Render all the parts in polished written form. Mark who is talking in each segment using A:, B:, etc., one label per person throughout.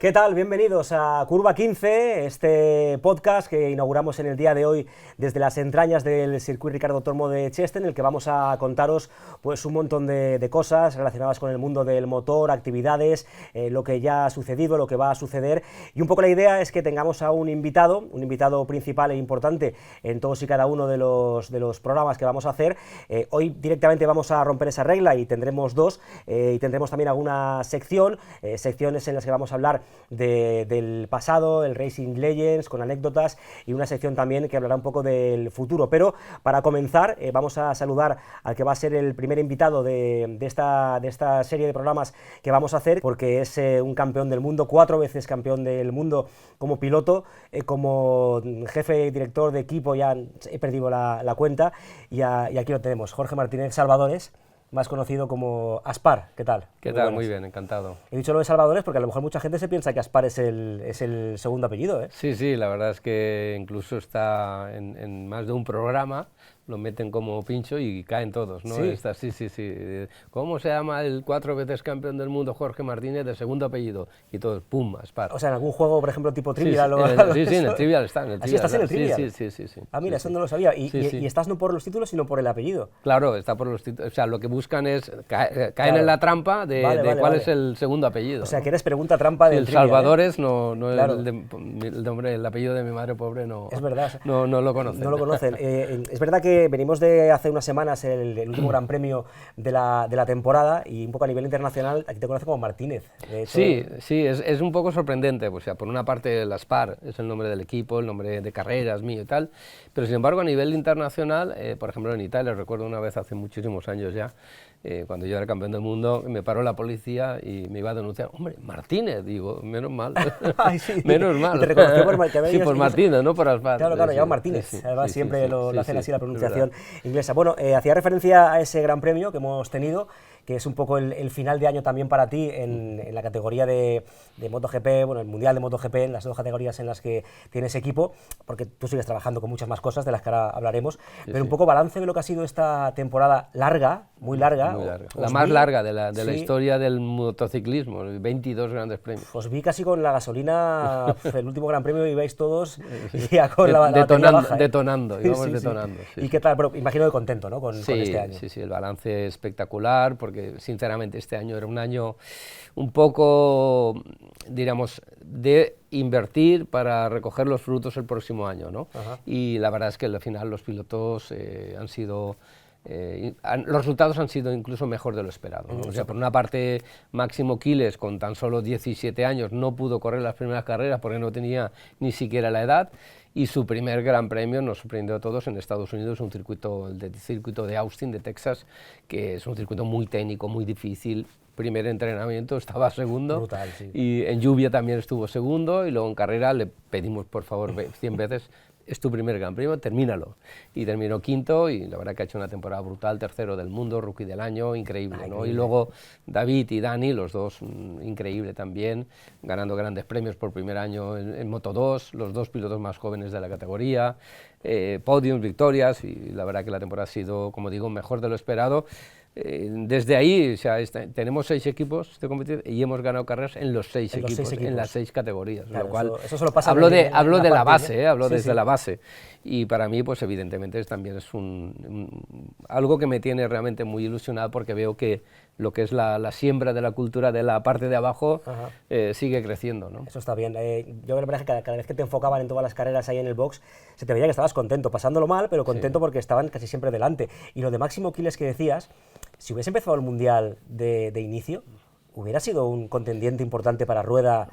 A: ¿Qué tal? Bienvenidos a Curva 15, este podcast que inauguramos en el día de hoy desde las entrañas del Circuit Ricardo Tormo de Cheste, en el que vamos a contaros pues un montón de cosas relacionadas con el mundo del motor, actividades, lo que ya ha sucedido, lo que va a suceder, y un poco la idea es que tengamos a un invitado principal e importante en todos y cada uno de los programas que vamos a hacer. Hoy directamente vamos a romper esa regla y tendremos dos, y tendremos también alguna secciones en las que vamos a hablar del pasado, el Racing Legends, con anécdotas, y una sección también que hablará un poco del futuro. Pero para comenzar vamos a saludar al que va a ser el primer invitado de esta serie de programas que vamos a hacer, porque es un campeón del mundo, 4 veces campeón del mundo como piloto, como jefe director de equipo, ya he perdido la cuenta, y aquí lo tenemos, Jorge Martínez Salvadores, más conocido como Aspar. ¿Qué tal?
B: ¿Qué tal? Muy bien, encantado.
A: He dicho lo de Salvadores porque a lo mejor mucha gente se piensa que Aspar es el segundo apellido, ¿eh?
B: Sí, la verdad es que incluso está en más de un programa, lo meten como pincho y caen todos, ¿no?
A: Sí.
B: Sí. ¿Cómo se llama el 4 veces campeón del mundo Jorge Martínez de segundo apellido? Y todos, ¡pum!, Aspar.
A: O sea, en algún juego, por ejemplo, tipo Trivial.
B: Sí, en el Trivial está.
A: ¿Así estás en el Trivial?
B: Sí.
A: Ah, mira, eso no lo sabía. Y
B: Sí.
A: estás no por los títulos, sino por el apellido.
B: Claro, está por los títulos. O sea, lo que buscan es, caen en la trampa de cuál es el segundo apellido.
A: O sea, que eres pregunta trampa del
B: Trivial. Salvadores,
A: claro.
B: el apellido de mi madre pobre no.
A: Es verdad.
B: No lo conocen.
A: No lo conocen. Es verdad que venimos de hace unas semanas el último gran premio de la temporada, y un poco a nivel internacional aquí te conocen como Martínez. De hecho,
B: sí, es un poco sorprendente. O sea, por una parte el Aspar es el nombre del equipo, el nombre de carreras mío y tal, pero sin embargo a nivel internacional, por ejemplo en Italia, recuerdo una vez hace muchísimos años ya, cuando yo era campeón del mundo, me paró la policía y me iba a denunciar. Hombre, Martínez, digo, menos mal.
A: Ay, sí.
B: Menos mal.
A: Te reconoció por
B: Martínez, no por Aspar.
A: Claro, llama Martínez. Además siempre lo hacen así la pronunciación
B: verdad.
A: inglesa. Bueno, hacía referencia a ese gran premio que hemos tenido, que es un poco el final de año también para ti en la categoría de MotoGP, bueno, el Mundial de MotoGP, en las dos categorías en las que tienes equipo, porque tú sigues trabajando con muchas más cosas de las que ahora hablaremos, pero un poco balance de lo que ha sido esta temporada larga, muy larga.
B: La más larga de la historia del motociclismo, 22 grandes premios.
A: Os vi casi con la gasolina, el último gran premio ibais todos ya con la batería baja,
B: detonando, íbamos detonando.
A: ¿Y qué tal? Pero imagino que contento, ¿no? con este año.
B: Sí, el balance espectacular, porque sinceramente este año era un año un poco, diríamos, de invertir para recoger los frutos el próximo año, ¿no?
A: Ajá.
B: Y la verdad es que al final los pilotos han sido... los resultados han sido incluso mejor de lo esperado, ¿no? O sea, por una parte, Máximo Quiles, con tan solo 17 años, no pudo correr las primeras carreras porque no tenía ni siquiera la edad, y su primer gran premio nos sorprendió a todos en Estados Unidos, el circuito de Austin, de Texas, que es un circuito muy técnico, muy difícil. Primer entrenamiento estaba segundo.
A: Brutal, sí.
B: Y en lluvia también estuvo segundo, y luego en carrera le pedimos por favor 100 veces, es tu primer gran premio, termínalo. Y terminó quinto, y la verdad que ha hecho una temporada brutal, tercero del mundo, rookie del año, increíble, ¿no? Y luego David y Dani, los dos, increíble también, ganando grandes premios por primer año en Moto2, los dos pilotos más jóvenes de la categoría, podiums, victorias, y la verdad que la temporada ha sido, como digo, mejor de lo esperado. Desde ahí, o sea, tenemos 6 equipos de competición y hemos ganado carreras en los 6 equipos, en las 6 categorías,
A: claro,
B: lo cual
A: eso solo pasa
B: hablo de la base, hablo
A: sí,
B: desde la base, y para mí pues evidentemente también es algo que me tiene realmente muy ilusionado, porque veo que lo que es la siembra de la cultura de la parte de abajo sigue creciendo, ¿no?
A: Eso está bien. Yo la verdad es que cada vez que te enfocaban en todas las carreras ahí en el box, se te veía que estabas contento, pasándolo mal, pero contento porque estaban casi siempre delante. Y lo de Máximo Quiles que decías, si hubiese empezado el Mundial de inicio, hubiera sido un contendiente importante para Rueda,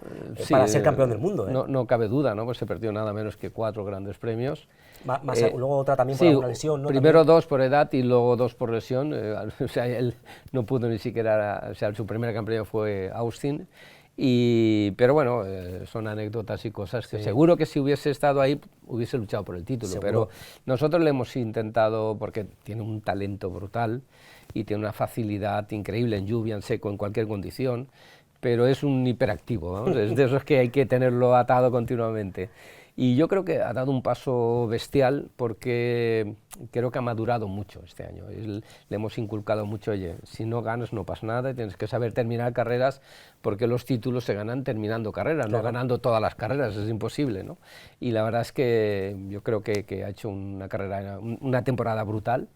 A: para ser campeón del mundo, ¿eh?
B: No cabe duda, ¿no? Pues se perdió nada menos que 4 grandes premios.
A: Luego otra también por alguna lesión, ¿no?
B: Primero 2 por edad y luego 2 por lesión. O sea, él no pudo ni siquiera... O sea, su primer campeón fue Austin. Pero bueno, son anécdotas y cosas que seguro que si hubiese estado ahí hubiese luchado por el título.
A: Seguro.
B: Pero nosotros le hemos intentado, porque tiene un talento brutal y tiene una facilidad increíble en lluvia, en seco, en cualquier condición, pero es un hiperactivo, ¿no? Es de esos que hay que tenerlo atado continuamente. Y yo creo que ha dado un paso bestial porque creo que ha madurado mucho este año. Le hemos inculcado mucho, oye, si no ganas no pasa nada, tienes que saber terminar carreras porque los títulos se ganan terminando carreras, claro, no ganando todas las carreras, es imposible, ¿no? Y la verdad es que yo creo que ha hecho una temporada brutal.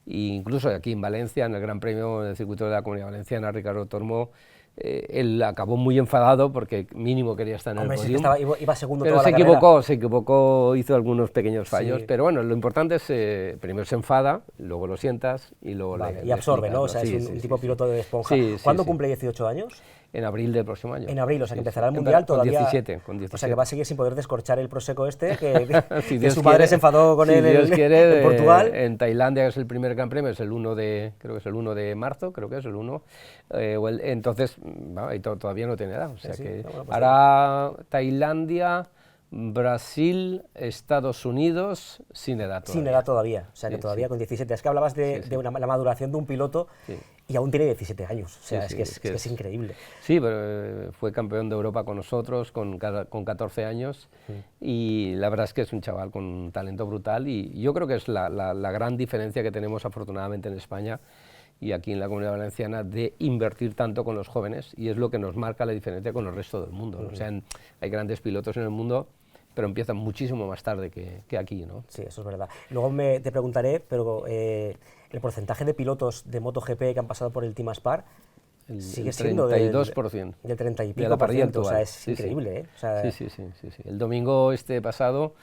B: E incluso aquí en Valencia, en el Gran Premio del circuito de la Comunidad Valenciana, Ricardo Tormo, él acabó muy enfadado porque mínimo quería estar en el podium,
A: iba segundo
B: pero
A: toda la carrera.
B: se equivocó, hizo algunos pequeños fallos,
A: Sí.
B: pero bueno, lo importante es, primero se enfada, luego lo sientas y luego
A: Vale,
B: le
A: y absorbe, ¿no? O sea,
B: sí,
A: es un
B: sí,
A: tipo
B: sí,
A: piloto de esponja.
B: sí, sí,
A: ¿Cuándo
B: sí.
A: cumple 18 años?
B: En abril del próximo año.
A: En abril, o sea que
B: Sí,
A: empezará el
B: sí.
A: Mundial
B: Con
A: todavía.
B: 17.
A: O sea que va a seguir sin poder descorchar el Prosecco este, que
B: Si
A: que
B: Dios
A: su madre
B: quiere,
A: se enfadó con
B: si
A: él
B: Dios quiere,
A: en Portugal.
B: En Tailandia, que es el primer Gran Premio, es el 1 de, creo que es el 1 de marzo, creo que es el 1, entonces, y todavía no tiene edad, o sea
A: Sí,
B: que
A: bueno, pues
B: hará Tailandia, Brasil, Estados Unidos, sin edad todavía.
A: Sin edad todavía, o sea que
B: Sí,
A: todavía
B: sí.
A: con 17. Es que hablabas de la maduración de un piloto
B: Sí.
A: y aún tiene 17 años, o sea,
B: Sí,
A: es
B: sí,
A: que es
B: es
A: increíble.
B: Sí, pero fue campeón de Europa con nosotros con 14 años y la verdad es que es un chaval con un talento brutal y yo creo que es la gran diferencia que tenemos afortunadamente en España y aquí en la Comunidad Valenciana de invertir tanto con los jóvenes y es lo que nos marca la diferencia con el resto del mundo, ¿no? O sea, hay grandes pilotos en el mundo, pero empiezan muchísimo más tarde que aquí, ¿no?
A: Sí, eso es verdad. Luego te preguntaré, pero el porcentaje de pilotos de MotoGP que han pasado por el Team Aspar sigue siendo
B: 32%.
A: del 30 y
B: de
A: pico
B: la
A: por
B: parrilla
A: ciento, o sea,
B: actual.
A: es
B: Sí,
A: increíble,
B: sí.
A: ¿eh? O sea,
B: Sí. El domingo pasado,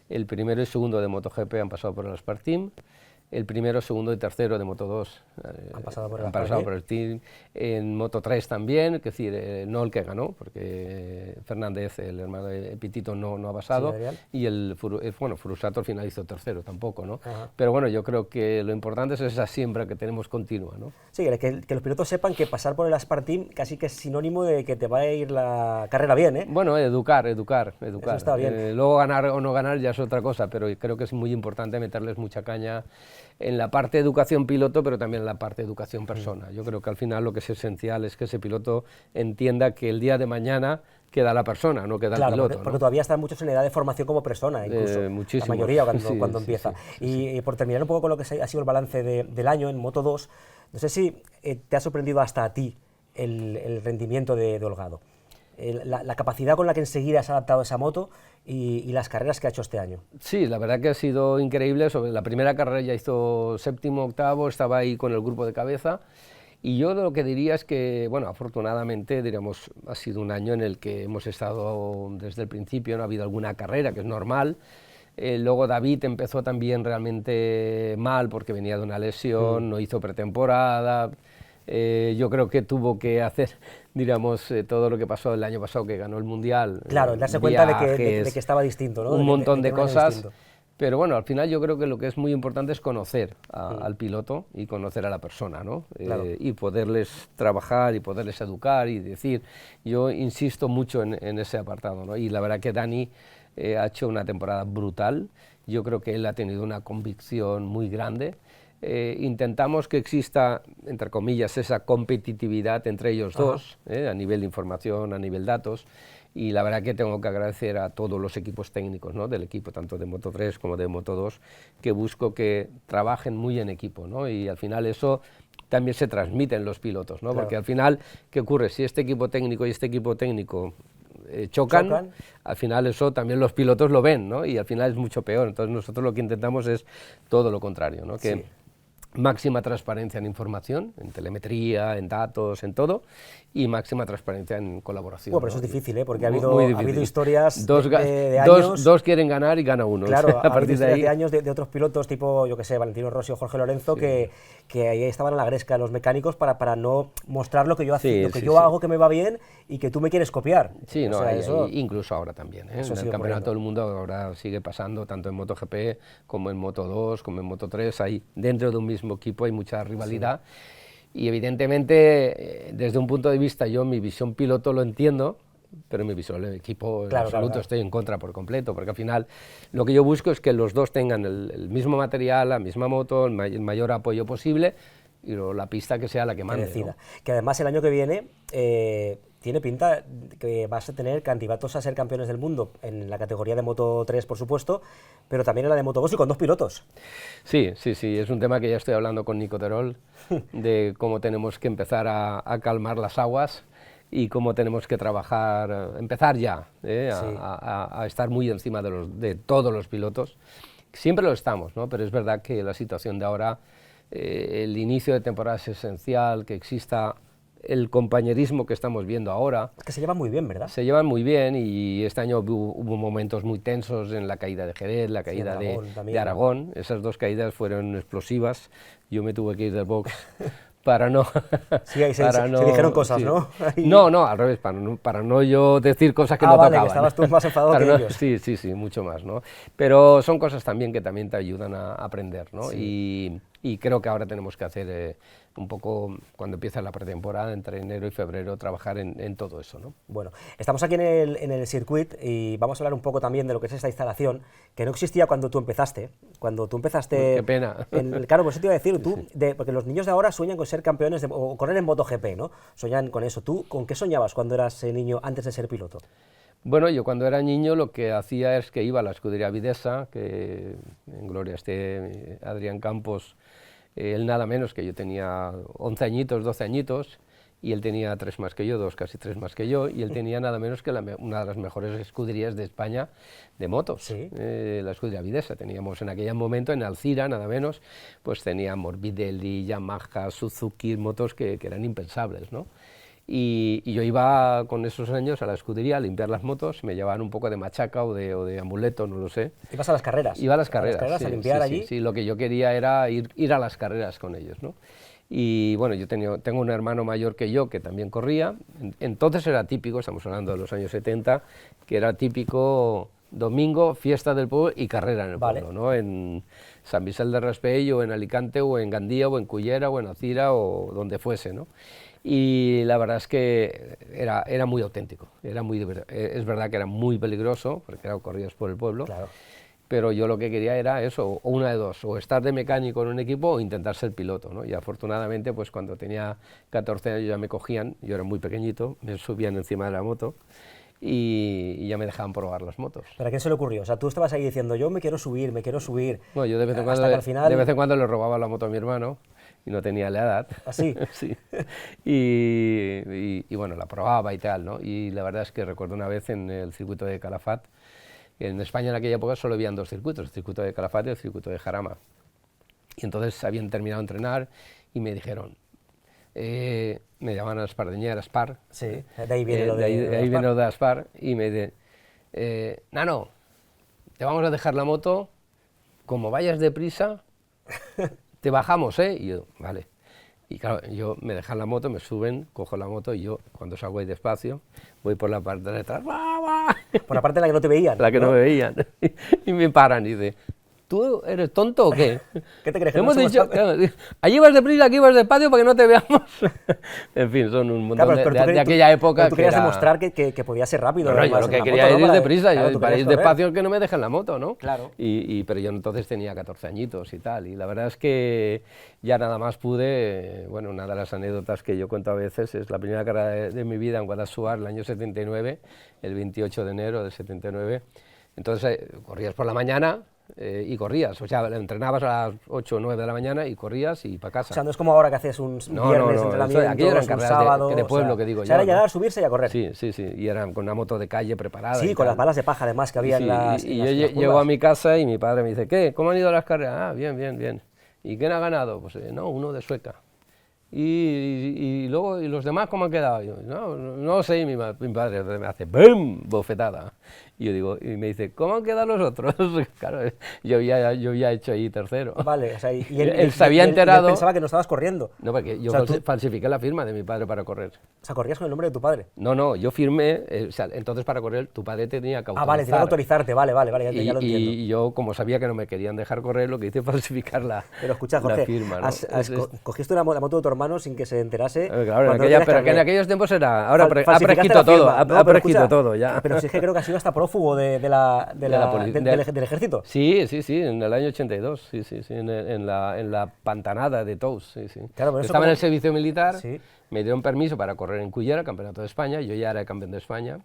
B: el primero y segundo de MotoGP han pasado por el Aspar Team, el primero, segundo y tercero de Moto2
A: han pasado por el
B: han
A: Aspar
B: pasado
A: Team.
B: por el Team, en Moto3 también, es decir, no el que ganó, porque Fernández, el hermano de Pitito, no ha pasado,
A: Sí, Adrián.
B: y Furusato al final hizo tercero tampoco, ¿no?
A: Ajá.
B: Pero bueno, yo creo que lo importante es esa siembra que tenemos continua, ¿no?
A: Sí, que los pilotos sepan que pasar por el Aspar Team casi que es sinónimo de que te va a ir la carrera bien, ¿eh?
B: Bueno, educar.
A: Eso está bien.
B: Luego ganar o no ganar ya es otra cosa, pero creo que es muy importante meterles mucha caña en la parte de educación piloto, pero también en la parte de educación persona. Yo creo que al final lo que es esencial es que ese piloto entienda que el día de mañana queda la persona, no queda
A: Claro,
B: el piloto.
A: porque
B: ¿no?
A: todavía están muchos en edad de formación como persona, incluso, la
B: muchísimos.
A: mayoría
B: Sí,
A: cuando
B: sí,
A: empieza.
B: sí.
A: Y por terminar un poco con lo que ha sido el balance del año en Moto2, no sé si te ha sorprendido hasta a ti el rendimiento de Holgado, la capacidad con la que enseguida se ha adaptado a esa moto y las carreras que ha hecho este año.
B: Sí, la verdad que ha sido increíble. Sobre la primera carrera ya hizo séptimo, octavo, estaba ahí con el grupo de cabeza. Y yo lo que diría es que, bueno, afortunadamente, diríamos, ha sido un año en el que hemos estado desde el principio, no ha habido alguna carrera, que es normal. Luego David empezó también realmente mal porque venía de una lesión, no hizo pretemporada. Yo creo que tuvo que hacer, diríamos, todo lo que pasó el año pasado, que ganó el Mundial.
A: Claro, darse cuenta
B: viajes,
A: de que estaba distinto, ¿no?
B: Un montón de
A: que no era
B: cosas.
A: distinto.
B: Pero bueno, al final yo creo que lo que es muy importante es conocer al piloto y conocer a la persona, ¿no?
A: Claro.
B: Y poderles trabajar y poderles educar y decir, yo insisto mucho en ese apartado, ¿no? Y la verdad que Dani ha hecho una temporada brutal, yo creo que él ha tenido una convicción muy grande. Intentamos que exista, entre comillas, esa competitividad entre ellos dos, a nivel de información, a nivel datos, y la verdad que tengo que agradecer a todos los equipos técnicos, ¿no? Del equipo, tanto de Moto3 como de Moto2, que busco que trabajen muy en equipo, ¿no? Y al final eso también se transmite en los pilotos, ¿no?
A: Claro.
B: Porque al final, ¿qué ocurre? Si este equipo técnico y este equipo técnico chocan, al final eso también los pilotos lo ven, ¿no? Y al final es mucho peor. Entonces nosotros lo que intentamos es todo lo contrario, ¿no? Que máxima transparencia en información, en telemetría, en datos, en todo, y máxima transparencia en colaboración.
A: Bueno, pero
B: ¿no?
A: eso es difícil, ¿eh? Porque ha
B: Muy
A: habido
B: difícil.
A: historias
B: de
A: de años...
B: Dos quieren ganar y gana uno.
A: Claro,
B: O sea,
A: ha habido historias de años de otros pilotos tipo, yo que sé, Valentino Rossi o Jorge Lorenzo, que ahí estaban a la gresca los mecánicos para no mostrar lo que yo, hago que me va bien y que tú me quieres copiar.
B: Sí,
A: o
B: no,
A: sea, eso,
B: incluso ahora también. En
A: eso
B: el campeonato del mundo ahora sigue pasando, tanto en MotoGP como en Moto2, como en Moto3, hay, dentro de un mismo equipo hay mucha rivalidad. Y evidentemente, desde un punto de vista, yo mi visión piloto lo entiendo, pero mi visión del equipo en absoluto estoy en contra por completo, porque al final lo que yo busco es que los dos tengan el mismo material, la misma moto, el mayor apoyo posible, y la pista que sea la que mande.
A: decida. ¿No? Que además el año que viene tiene pinta que vas a tener candidatos a ser campeones del mundo en la categoría de Moto 3, por supuesto, pero también en la de Moto 2 y con 2 pilotos.
B: Sí, es un tema que ya estoy hablando con Nico Terol, de cómo tenemos que empezar a calmar las aguas y cómo tenemos que trabajar, empezar ya, a estar muy encima de todos los pilotos. Siempre lo estamos, ¿no? Pero es verdad que la situación de ahora, el inicio de temporada es esencial, que exista el compañerismo que estamos viendo ahora.
A: Es que se llevan muy bien, ¿verdad?
B: Se llevan muy bien y este año hubo momentos muy tensos en la caída de Jerez, la caída de Aragón. Esas 2 caídas fueron explosivas. Yo me tuve que ir del box para no...
A: Sí, ahí se dijeron cosas, sí. ¿No?
B: No, al revés, para no yo decir cosas que no
A: vale,
B: tocaban.
A: Que estabas tú más enfadado que ellos.
B: Sí, mucho más, ¿no? Pero son cosas también que también te ayudan a aprender, ¿no? Sí. Y creo que ahora tenemos que hacer un poco, cuando empieza la pretemporada, entre enero y febrero, trabajar en todo eso, ¿no?
A: Bueno, estamos aquí en el circuit y vamos a hablar un poco también de lo que es esta instalación, que no existía cuando tú empezaste. Cuando tú empezaste...
B: Qué pena.
A: Claro, pues eso te iba a decir, tú, porque los niños de ahora sueñan con ser campeones o correr en MotoGP, ¿no? Soñan con eso. ¿Tú con qué soñabas cuando eras niño antes de ser piloto?
B: Bueno, yo cuando era niño lo que hacía es que iba a la escudería Videsa, que en gloria esté Adrián Campos, él nada menos que yo tenía 11 añitos, 12 añitos, y él tenía 3 más que yo, 2, casi 3 más que yo, y él tenía nada menos que una de las mejores escuderías de España de motos,
A: ¿Sí?
B: La escudería Videsa. Teníamos en aquel momento en Alcira, nada menos, pues teníamos Morbidelli, Yamaha, Suzuki, motos que eran impensables, ¿no? Y yo iba con esos años a la escudería a limpiar las motos, me llevaban un poco de machaca o de amuleto, no lo sé.
A: ¿Ibas a las carreras?
B: Iba a las carreras,
A: a limpiar allí.
B: Sí, lo que yo quería era ir a las carreras con ellos, ¿no? Y bueno, yo tengo un hermano mayor que yo que también corría, entonces era típico, estamos hablando de los años 70, que era típico domingo, fiesta del pueblo y carrera en el pueblo, ¿no? En San Vicente del Raspall o en Alicante o en Gandía o en Cullera o en Alcira o donde fuese, ¿no? Y la verdad es que era muy auténtico, era muy divertido. Es verdad que era muy peligroso, porque eran corridas por el pueblo,
A: claro.
B: Pero yo lo que quería era eso, o una de dos, o estar de mecánico en un equipo o intentar ser piloto, ¿no? Y afortunadamente, pues cuando tenía 14 años ya me cogían, yo era muy pequeñito, me subían encima de la moto y ya me dejaban probar las motos.
A: ¿Pero a quién se le ocurrió? O sea, tú estabas ahí diciendo, yo me quiero subir,
B: Bueno, yo de vez en cuando le robaba la moto a mi hermano, y no tenía la edad.
A: ¿Ah, sí?
B: Sí. Y bueno, la probaba y tal, ¿no? Y la verdad es que recuerdo una vez en el circuito de Calafat, en España en aquella época solo habían 2 circuitos, el circuito de Calafat y el circuito de Jarama. Y entonces habían terminado de entrenar y me dijeron, me llamaban a Espardeñera, Aspar.
A: Sí, de ahí viene lo de
B: ahí viene lo de Aspar, y me dicen, Nano, te vamos a dejar la moto, como vayas deprisa, te bajamos, ¿eh? Y yo, vale. Y claro, yo me dejan la moto, me suben, cojo la moto y yo, cuando salgo ahí despacio, voy por la parte de atrás, ¡bah!
A: Por la parte en la que no te veían.
B: La que no me veían. Y me paran y dicen, ¿tú eres tonto o qué?
A: ¿Qué te crees? Que
B: hemos dicho, allí vas deprisa, aquí vas despacio para que no te veamos. En fin, son un montón de aquella época.
A: Pero tú querías demostrar que podía ser rápido.
B: No, yo lo que quería es ir deprisa,
A: claro,
B: para ir despacio que no me dejen la moto, ¿no?
A: Claro.
B: Pero yo entonces tenía 14 añitos y tal, y la verdad es que ya nada más pude, bueno, una de las anécdotas que yo cuento a veces es la primera carrera de mi vida en Guadalajara, el año 79, el 28 de enero del 79, entonces corrías por la mañana, y corrías, o sea, entrenabas a las 8 o 9 de la mañana y corrías y para casa.
A: O sea, no es como ahora que haces un viernes de entrenamiento,
B: aquello eran carreras
A: sábado,
B: de pueblo, que digo yo.
A: O sea, era llegar, subirse y a correr.
B: Sí, y eran con una moto de calle preparada.
A: Sí, con las balas de paja además que había en las
B: Y yo llego a mi casa y mi padre me dice, ¿qué? ¿Cómo han ido las carreras? Ah, bien. ¿Y quién ha ganado? Pues no, uno de Sueca. Y luego, ¿y los demás cómo han quedado? Yo, no sé, mi padre me hace ¡bum! Bofetada. Y yo digo, y me dice, ¿cómo han quedado los otros? Claro, yo había hecho ahí tercero.
A: Vale, o sea, y
B: él se había enterado.
A: Él pensaba que no estabas corriendo.
B: No, porque yo falsifiqué la firma de mi padre para correr.
A: O sea, ¿corrías con el nombre de tu padre?
B: No, yo firmé, o sea, entonces para correr tu padre tenía que autorizar.
A: Ah, vale, tenía que autorizarte, vale, ya lo entiendo.
B: Y yo, como sabía que no me querían dejar correr, lo que hice fue falsificar la
A: Pero escucha, Jorge,
B: firma, ¿no?
A: cogiste la moto de tu hermano mano sin que se enterase.
B: Claro, pero que en aquellos tiempos era... Ahora ha
A: falsificaste
B: prescrito
A: la
B: todo,
A: firma. No,
B: ha
A: pero
B: prescrito
A: escucha,
B: todo ya.
A: Pero sí es que creo que ha sido hasta prófugo del ejército.
B: Sí, en el año 82, en la pantanada de Tous, sí.
A: Claro,
B: Estaba en el servicio militar,
A: sí.
B: me dieron permiso para correr en Cullera, campeonato de España, yo ya era campeón de España,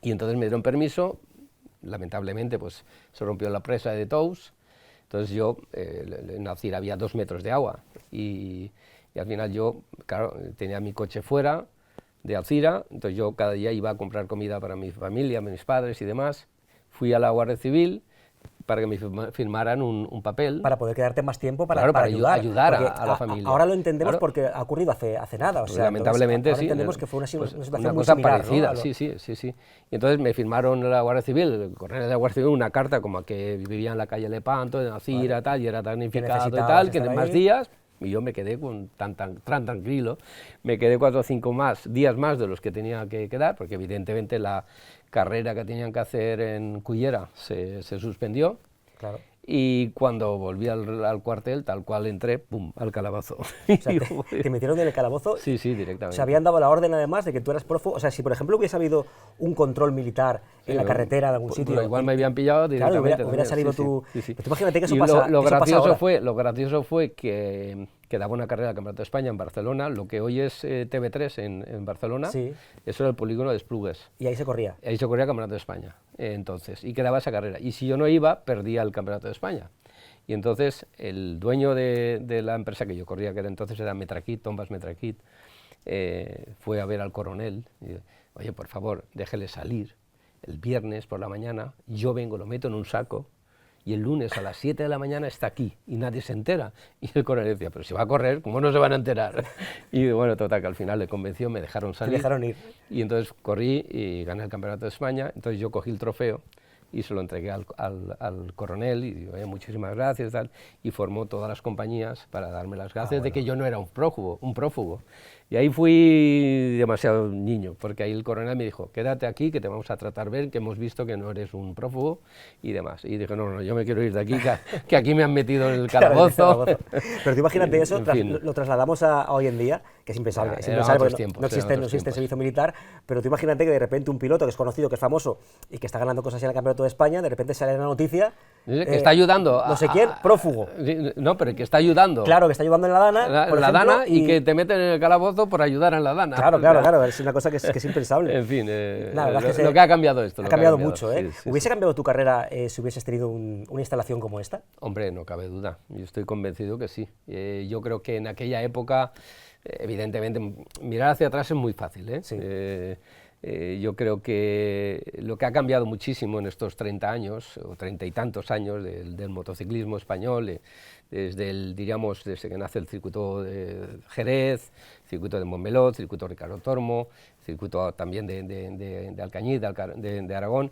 B: y entonces me dieron permiso, lamentablemente pues se rompió la presa de Tous, entonces yo, en Alcira había 2 metros de agua, y al final yo, claro, tenía mi coche fuera de Alcira, entonces yo cada día iba a comprar comida para mi familia, mis padres y demás, fui a la Guardia Civil para que me firmaran un papel.
A: Para poder quedarte más tiempo para
B: ayudar a la familia.
A: Ahora lo entendemos porque ha ocurrido hace nada. O sea,
B: lamentablemente
A: entonces, ahora entendemos que fue una situación muy similar,
B: parecida,
A: ¿no?
B: Sí. Y entonces me firmaron la Guardia Civil, el coronel de la Guardia Civil, una carta como a que vivía en la calle Lepanto, en Alcira, tal, y era damnificado y tal, que en más días... Y yo me quedé tan tranquilo, me quedé 4 o 5 días más de los que tenía que quedar, porque evidentemente la carrera que tenían que hacer en Cullera se suspendió.
A: Claro.
B: Y cuando volví al cuartel, tal cual entré, ¡pum!, al calabozo.
A: O sea, te metieron en el calabozo.
B: Sí, directamente.
A: Se habían dado la orden además de que tú eras prófugo. O sea, si por ejemplo hubiese habido un control militar en la carretera de algún sitio...
B: igual me habían pillado directamente.
A: Claro, hubiera salido tú...
B: Sí.
A: Pero tú imagínate que eso
B: y
A: pasa.
B: Lo gracioso fue que daba una carrera del Campeonato de España en Barcelona, lo que hoy es TV3 en Barcelona, eso era el polígono de Esplugues.
A: Y ahí se corría.
B: Ahí se corría el Campeonato de España, entonces, y quedaba esa carrera. Y si yo no iba, perdía el Campeonato de España. Y entonces el dueño de la empresa que yo corría, que entonces era Metrakit, Tombas Metrakit, fue a ver al coronel y dijo, oye, por favor, déjele salir el viernes por la mañana, yo vengo, lo meto en un saco, y el lunes a las 7 de la mañana está aquí, y nadie se entera. Y el coronel decía, pero si va a correr, ¿cómo no se van a enterar? Y bueno, total, que al final le convenció, me dejaron salir.
A: Te dejaron ir.
B: Y entonces corrí y gané el Campeonato de España, entonces yo cogí el trofeo, y se lo entregué al coronel y digo, muchísimas gracias, tal, y formó todas las compañías para darme las gracias de que yo no era un prófugo. Y ahí fui demasiado niño, porque ahí el coronel me dijo, quédate aquí, que te vamos a tratar bien, que hemos visto que no eres un prófugo y demás. Y dije, no, yo me quiero ir de aquí, que aquí me han metido en el calabozo.
A: Pero tú imagínate eso, lo trasladamos a hoy en día, que es impensable, porque no existe el servicio militar, pero tú imagínate que de repente un piloto que es conocido, que es famoso y que está ganando cosas en el Campeonato de España, de repente sale en la noticia...
B: que está ayudando
A: no sé quién, prófugo.
B: No, pero que está ayudando.
A: Claro, que está ayudando en la Dana, por ejemplo,
B: Dana, y que te meten en el calabozo por ayudar en la Dana.
A: Claro, es una cosa que es impensable.
B: En fin,
A: lo
B: que ha cambiado esto.
A: Ha cambiado mucho, ¿eh? ¿Hubiese cambiado tu carrera si hubieses tenido una instalación como esta?
B: Hombre, no cabe duda, yo estoy convencido que sí. Yo creo que en aquella época, evidentemente, mirar hacia atrás es muy fácil, ¿eh?
A: Sí.
B: Yo creo que lo que ha cambiado muchísimo en estos 30 años, o 30 y tantos años del motociclismo español, desde que nace el circuito de Jerez, circuito de Montmeló, circuito Ricardo Tormo, circuito también de Alcañiz, de Aragón,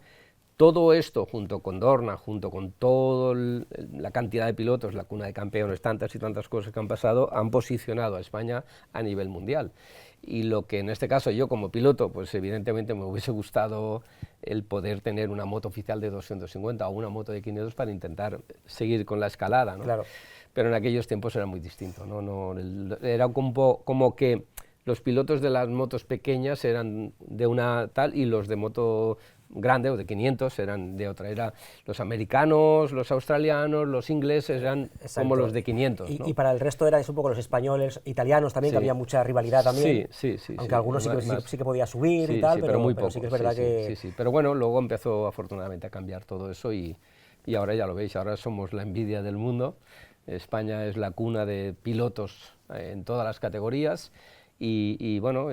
B: todo esto, junto con Dorna, junto con toda la cantidad de pilotos, la cuna de campeones, tantas y tantas cosas que han pasado, han posicionado a España a nivel mundial. Y lo que en este caso yo como piloto, pues evidentemente me hubiese gustado el poder tener una moto oficial de 250 o una moto de 500 para intentar seguir con la escalada, ¿no?
A: Claro.
B: Pero en aquellos tiempos era muy distinto, ¿no? Era como que los pilotos de las motos pequeñas eran de una tal y los de moto grande o de 500 eran de otra. Era los americanos, los australianos, los ingleses eran como los de 500. ¿no?
A: Y para el resto eran un poco los españoles, italianos también, que había mucha rivalidad también.
B: Sí.
A: Aunque algunos sí que podía subir y tal,
B: pero muy poco.
A: Sí que es verdad que...
B: Sí. Pero bueno, luego empezó afortunadamente a cambiar todo eso y ahora ya lo veis, ahora somos la envidia del mundo. España es la cuna de pilotos en todas las categorías. Y bueno,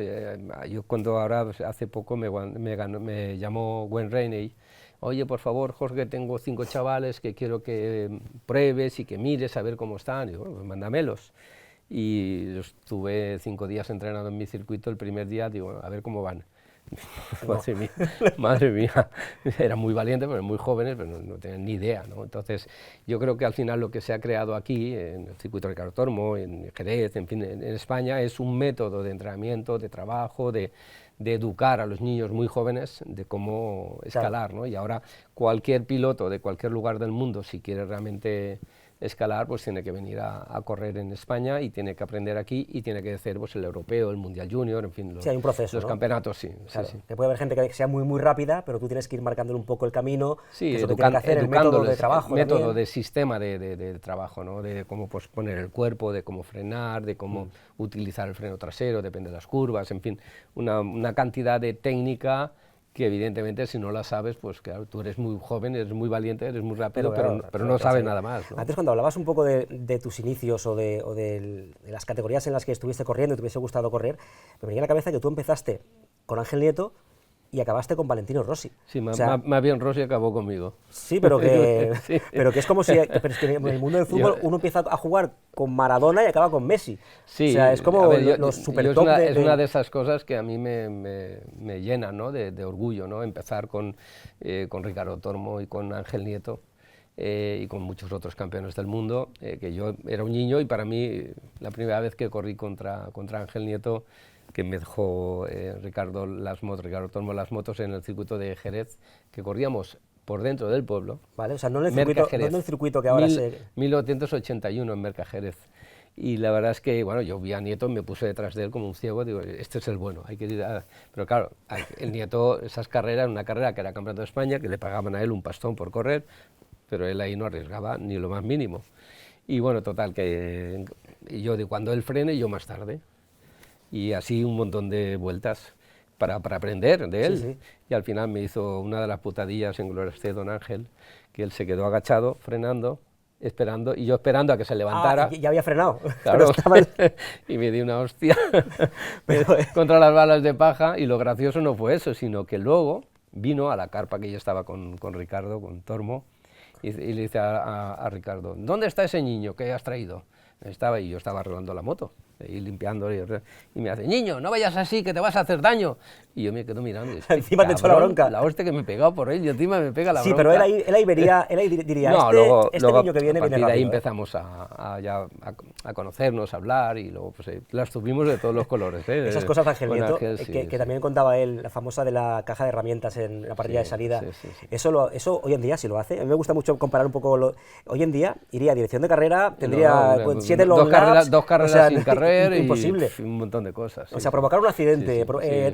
B: yo cuando ahora hace poco me llamó Wayne Rainey, oye, por favor, Jorge, tengo 5 chavales que quiero que pruebes y que mires a ver cómo están, y digo, bueno, pues mándamelos. Y yo estuve 5 días entrenando en mi circuito, el primer día, digo, a ver cómo van. Madre mía, eran muy valientes, pero muy jóvenes, pero no tenían ni idea, ¿no? Entonces, yo creo que al final lo que se ha creado aquí, en el circuito Ricardo Tormo, en Jerez, en fin, en España, es un método de entrenamiento, de trabajo, de educar a los niños muy jóvenes de cómo escalar, ¿no? Y ahora cualquier piloto de cualquier lugar del mundo, si quiere realmente escalar, pues tiene que venir a correr en España y tiene que aprender aquí y tiene que hacer pues, el europeo, el mundial junior, en fin,
A: sí, hay un proceso,
B: los
A: ¿no?
B: campeonatos, sí,
A: Claro,
B: sí, sí.
A: que puede haber gente que sea muy, muy rápida, pero tú tienes que ir marcándole un poco el camino,
B: Sí,
A: que es lo que tiene que hacer, el método de trabajo
B: el método
A: también.
B: de sistema de trabajo, ¿no? De cómo pues, poner el cuerpo, de cómo frenar, de cómo utilizar el freno trasero, depende de las curvas, en fin, una cantidad de técnica que evidentemente si no la sabes, pues claro, tú eres muy joven, eres muy valiente, eres muy rápido, pero no sabes nada más, ¿no?
A: Antes cuando hablabas un poco de tus inicios o de las categorías en las que estuviste corriendo y te hubiese gustado correr, me venía a la cabeza que tú empezaste con Ángel Nieto y acabaste con Valentino Rossi.
B: Sí,
A: o sea,
B: más bien Rossi acabó conmigo.
A: Sí, pero que,
B: Sí.
A: pero que es como si pero es que en el mundo del fútbol uno empieza a jugar con Maradona y acaba con Messi.
B: Sí,
A: o sea, es como
B: a ver,
A: los super top
B: es una de esas cosas que a mí me llenan, ¿no? de orgullo, ¿no? Empezar con Ricardo Tormo y con Ángel Nieto y con muchos otros campeones del mundo, que yo era un niño y para mí la primera vez que corrí contra Ángel Nieto, que me dejó Ricardo Tormo las motos en el circuito de Jerez, que corríamos por dentro del pueblo.
A: Vale, o sea, no en el circuito que ahora
B: 1981 en Mercajerez. Y la verdad es que, bueno, yo vi a Nieto, me puse detrás de él como un ciego, digo, este es el bueno, hay que ir a... Pero claro, el Nieto, esas carreras, una carrera que era campeonato de España, que le pagaban a él un pastón por correr, pero él ahí no arriesgaba ni lo más mínimo. Y bueno, total, que yo cuando él frene, yo más tarde. Y así un montón de vueltas para aprender de él.
A: Sí, sí.
B: Y al final me hizo una de las putadillas en Gloria Esté, don Ángel, que él se quedó agachado, frenando, esperando, y yo esperando a que se levantara.
A: Ya había frenado.
B: Claro,
A: Pero estaba...
B: y me di una hostia
A: pero,
B: contra las balas de paja, y lo gracioso no fue eso, sino que luego vino a la carpa que yo estaba con Ricardo, con Tormo, y le dice a Ricardo, ¿dónde está ese niño que has traído? Estaba y yo estaba arreglando la moto, y limpiando, y me hace, niño, no vayas así, que te vas a hacer daño. Y yo me quedo mirando. Y
A: encima te echó la bronca.
B: La hostia que me he pegado por él, y encima me pega la bronca.
A: Sí, pero él ahí diría,
B: no,
A: este niño que viene,
B: a partir
A: viene rápido.
B: de ahí empezamos a conocernos, a hablar, y luego pues, las tuvimos de todos los colores.
A: Esas cosas de Ángel Nieto,
B: sí,
A: que también contaba él, la famosa de la caja de herramientas en la parrilla de salida.
B: Sí.
A: Eso hoy en día sí lo hace. A mí me gusta mucho comparar un poco. Hoy en día iría a dirección de carrera, tendría 7 long laps.
B: Dos carreras sin carrer
A: imposible.
B: Y un montón de cosas.
A: O sea, provocar un accidente,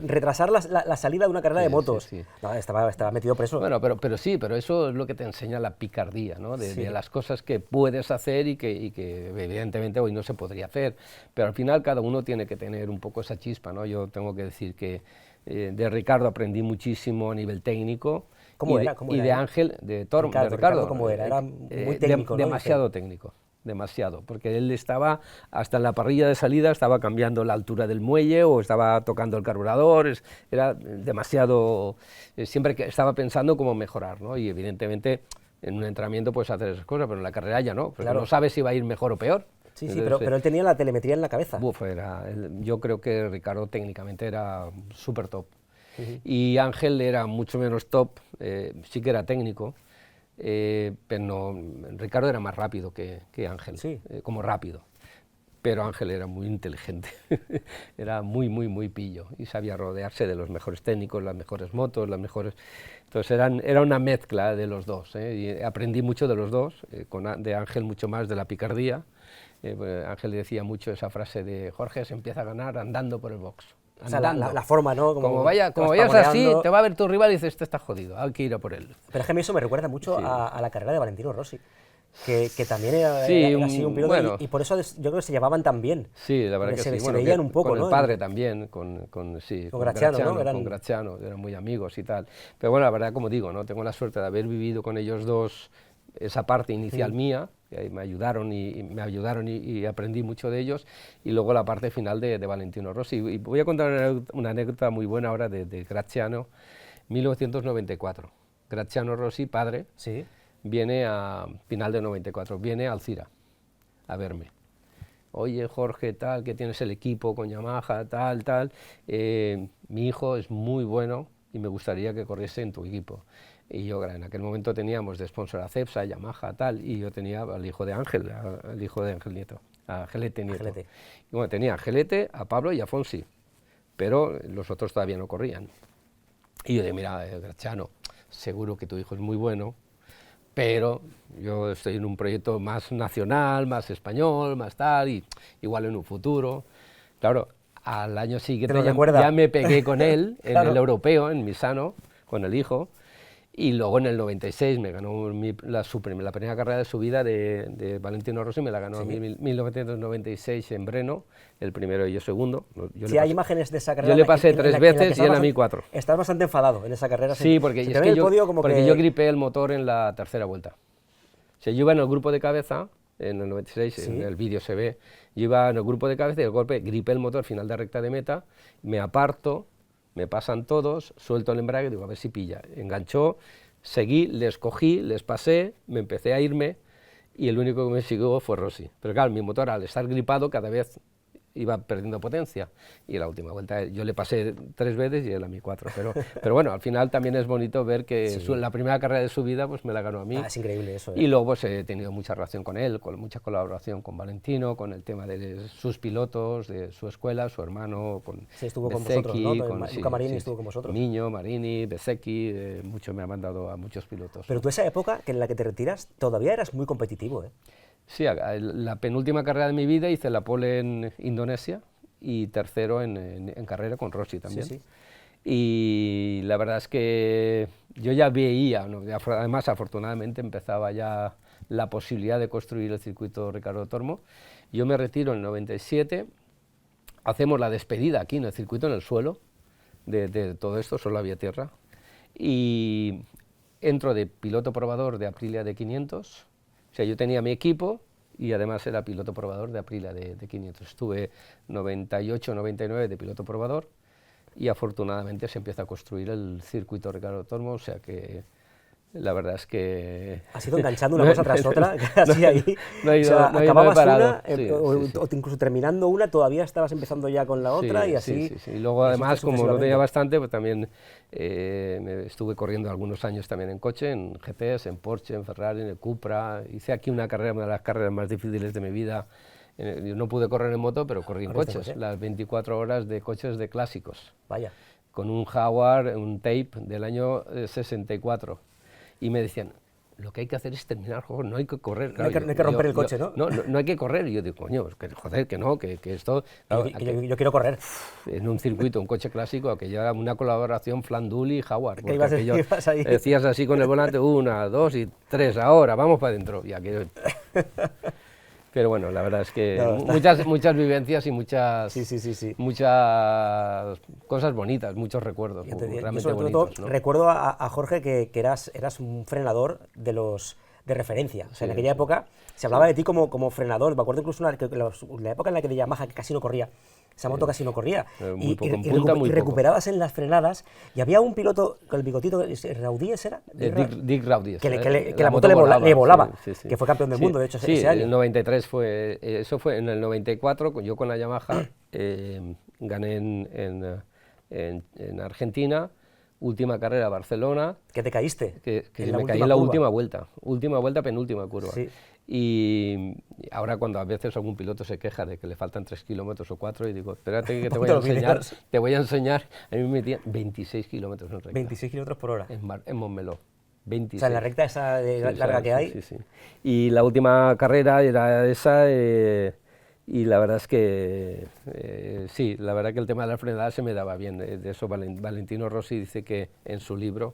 A: retrasar la salida de una carrera de motos.
B: Sí.
A: No, estaba metido preso.
B: Bueno, pero eso es lo que te enseña la picardía, ¿no? De las cosas que puedes hacer y que evidentemente hoy no se podría hacer. Pero al final cada uno tiene que tener un poco esa chispa, ¿no? Yo tengo que decir que de Ricardo aprendí muchísimo a nivel técnico.
A: ¿Cómo era?
B: Y de Ángel, de Ricardo,
A: ¿cómo era? Era muy técnico, ¿no?
B: Demasiado técnico. Demasiado, porque él estaba hasta en la parrilla de salida, estaba cambiando la altura del muelle o estaba tocando el carburador, era demasiado, siempre que estaba pensando cómo mejorar, ¿no? Y evidentemente en un entrenamiento puedes hacer esas cosas, pero en la carrera ya no, porque no sabes si va a ir mejor o peor.
A: Sí, entonces, pero él tenía la telemetría en la cabeza.
B: Yo creo que Ricardo técnicamente era súper top. Y Ángel era mucho menos top, sí que era técnico, pero no, Ricardo era más rápido que Ángel, como rápido, pero Ángel era muy inteligente, era muy pillo y sabía rodearse de los mejores técnicos, las mejores motos, las mejores... Entonces era una mezcla de los dos, y aprendí mucho de los dos, de Ángel mucho más de la picardía. Ángel decía mucho esa frase de Jorge se empieza a ganar andando por el box.
A: O sea, la forma, ¿no?
B: Como vayas así, te va a ver tu rival y dices, este está jodido, hay que ir a por él.
A: Pero es que a mí eso me recuerda mucho a la carrera de Valentino Rossi, que también era así un piloto,
B: bueno,
A: y por eso yo creo que se llevaban tan bien.
B: Sí, la verdad que sí.
A: Se veían un poco,
B: con
A: ¿no?
B: el padre también, con
A: Graziano, ¿no?
B: Con Graziano, eran muy amigos y tal. Pero bueno, la verdad, como digo, ¿no? Tengo la suerte de haber vivido con ellos dos esa parte inicial mía, que me ayudaron y aprendí mucho de ellos, y luego la parte final de Valentino Rossi. Y voy a contar una anécdota muy buena ahora de Graziano, 1994. Graziano Rossi, padre, viene a final de 94, viene a Alcira a verme. Oye, Jorge, tal, que tienes el equipo con Yamaha, tal, mi hijo es muy bueno y me gustaría que corriese en tu equipo. Y yo, en aquel momento teníamos de sponsor a Cepsa, Yamaha, tal, y yo tenía al hijo de Ángel, Nieto, a Gelete Nieto. Y bueno, tenía a Gelete, a Pablo y a Fonsi, pero los otros todavía no corrían. Y yo dije, mira, Graziano, seguro que tu hijo es muy bueno, pero yo estoy en un proyecto más nacional, más español, más tal, y igual en un futuro. Claro, al año siguiente ya me pegué con él en el europeo, en Misano, con el hijo, y luego en el 96 me ganó la primera carrera de su vida de Valentino Rossi, me la ganó en 1996 en Breno, el primero y yo segundo.
A: Sí, hay imágenes de esa carrera.
B: Yo le pasé 3 veces y él a mí 4.
A: Estás bastante enfadado en esa carrera.
B: Sí, porque yo gripé el motor en la tercera vuelta. O sea, yo iba en el grupo de cabeza, en el 96, ¿sí? En el vídeo se ve, yo iba en el grupo de cabeza y el golpe gripé el motor final de recta de meta, me aparto, me pasan todos, suelto el embrague y digo, a ver si pilla. Enganchó, seguí, les cogí, les pasé, me empecé a irme y el único que me siguió fue Rossi. Pero claro, mi motor al estar gripado cada vez iba perdiendo potencia y la última vuelta yo le pasé 3 veces y él a mí 4, pero bueno, al final también es bonito ver que sí. La primera carrera de su vida pues me la ganó a mí.
A: Es increíble eso.
B: Y luego pues he tenido mucha relación con él, con mucha colaboración con Valentino, con el tema de sus pilotos, de su escuela, su hermano, con
A: estuvo
B: Bezzecchi,
A: con vosotros, ¿no? Luca Marini estuvo con vosotros.
B: Miño, Marini, Bezzecchi, mucho me ha mandado a muchos pilotos.
A: Pero tú esa época en la que te retiras todavía eras muy competitivo, ¿eh?
B: Sí, la penúltima carrera de mi vida hice la pole en Indonesia y tercero en carrera con Rossi también. Sí, sí. Y la verdad es que yo ya veía, ¿no? Además afortunadamente empezaba ya la posibilidad de construir el circuito Ricardo Tormo. Yo me retiro en el 97, hacemos la despedida aquí en el circuito, en el suelo de todo esto, solo había tierra, y entro de piloto probador de Aprilia de 500. O sea, yo tenía mi equipo y además era piloto probador de Aprilia de 500. Estuve 98, 99 de piloto probador y afortunadamente se empieza a construir el circuito Ricardo Tormo, o sea que la verdad es que...
A: Has ido enganchando una cosa tras otra, así ahí. Acababas una, o incluso terminando una, todavía estabas empezando ya con la otra y así...
B: Sí. Y luego además, como lo tenía bastante, pues también me estuve corriendo algunos años también en coche, en GTs, en Porsche, en Ferrari, en el Cupra. Hice aquí una carrera, una de las carreras más difíciles de mi vida. Yo no pude correr en moto, pero corrí en coches, las 24 horas de coches de clásicos.
A: Vaya.
B: Con un Jaguar, un Tape del año 64. Y me decían, lo que hay que hacer es terminar el juego, no hay que correr.
A: Claro, no hay que romper el coche, ¿no?
B: No hay que correr. Y yo digo, coño, joder, que no, que esto...
A: Claro, yo quiero correr.
B: En un circuito, un coche clásico, que ya era una colaboración Flanduli y Jaguar.
A: ¿Qué ibas ahí?
B: Decías así con el volante, 1, 2 y 3, ahora, vamos para adentro. Y aquello... Pero bueno, la verdad es que muchas vivencias y muchas cosas bonitas, muchos recuerdos, realmente bonitos, ¿no?
A: Recuerdo a Jorge que eras un frenador de referencia. O sea, en aquella época se hablaba de ti como frenador. Me acuerdo incluso la época en la que de Yamaha que casi no corría. Esa moto casi no corría.
B: Muy poco, en punta, muy
A: recuperabas en las frenadas y había un piloto con el bigotito, ¿Raudíes era?
B: Dick Raudíes.
A: Que la moto le volaba,
B: sí.
A: que fue campeón del mundo, de hecho,
B: ese
A: año.
B: Sí, el 93 fue, eso fue en el 94, yo con la Yamaha gané en Argentina, última carrera Barcelona.
A: ¿Que te caíste?
B: Que me caí en la última vuelta, penúltima curva.
A: Sí.
B: Y ahora cuando a veces algún piloto se queja de que le faltan 3 kilómetros o 4 y digo, espérate que te voy a enseñar, a mí me metían 26 kilómetros en recta.
A: 26 kilómetros por hora.
B: En Montmeló. 26.
A: O sea, en la recta esa larga que hay.
B: Sí. Y la última carrera era esa, y la verdad es que sí, la verdad que el tema de la frenada se me daba bien. De eso Valentino Rossi dice que en su libro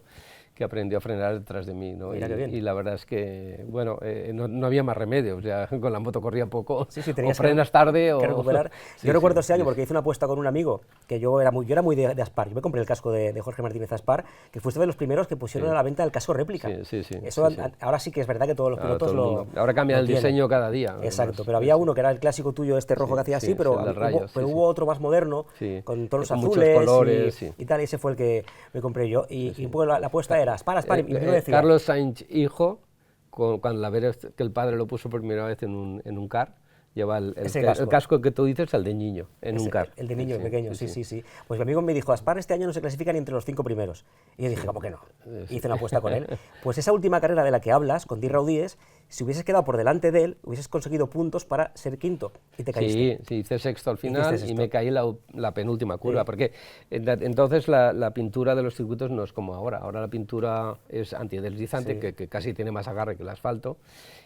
B: que aprendió a frenar detrás de mí, ¿no? Y la verdad es que, bueno, no había más remedio, o sea, con la moto corría poco, o frenas tarde o...
A: recuperar. Yo recuerdo ese año porque hice una apuesta con un amigo, que yo era muy de Aspar, yo me compré el casco de Jorge Martínez Aspar, que fuiste de los primeros que pusieron a la venta el casco réplica. Eso ahora sí que es verdad que todos los pilotos
B: ahora cambia el diseño cada día.
A: Exacto, pero había uno que era el clásico tuyo, este rojo que hacía así, pero hubo otro más moderno, con tonos azules
B: colores,
A: y tal, y ese fue el que me compré yo. Y un poco la apuesta era Aspar,
B: Carlos Sainz, hijo, cuando la ver que el padre lo puso por primera vez en un car, lleva el casco que tú dices, el de niño, un car.
A: El de niño pequeño, sí. Pues mi amigo me dijo, Aspar este año no se clasifica ni entre los 5 primeros. Y yo dije, ¿cómo que no? Hice una apuesta con él. Pues esa última carrera de la que hablas, con Dick Raudíes, si hubieses quedado por delante de él, hubieses conseguido puntos para ser quinto y te caíste.
B: Sí, hice sexto al final y me caí en la penúltima curva,
A: Sí.
B: porque entonces la pintura de los circuitos no es como ahora la pintura es antideslizante,
A: Sí.
B: que casi tiene más agarre que el asfalto,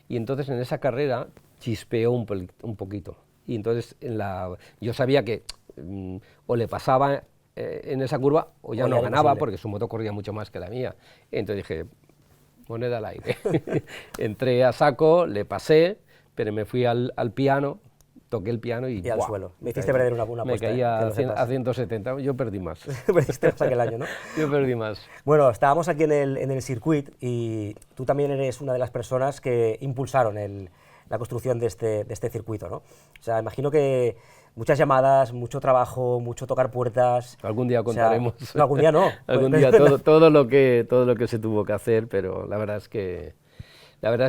B: y entonces en esa carrera chispeó un poquito, y entonces yo sabía que o le pasaba en esa curva o ya
A: O
B: no
A: ya era
B: ganaba,
A: imposible.
B: porque su moto corría mucho más que la mía, entonces dije, moneda al aire. Entré a saco, le pasé, pero me fui al piano, toqué el piano y
A: al
B: ¡buah!
A: suelo. Me hiciste perder una
B: Me
A: apuesta,
B: caí
A: que
B: a,
A: lo sepas.
B: a 170, yo perdí más.
A: Perdiste más aquel año, ¿no?
B: Yo perdí más.
A: Bueno, estábamos aquí en el circuit y tú también eres una de las personas que impulsaron la construcción de este circuito, ¿no? O sea, imagino que muchas llamadas, mucho trabajo, mucho tocar puertas.
B: Algún día
A: O sea,
B: contaremos.
A: no, algún día no.
B: Algún día todo lo que se tuvo que hacer, pero la verdad es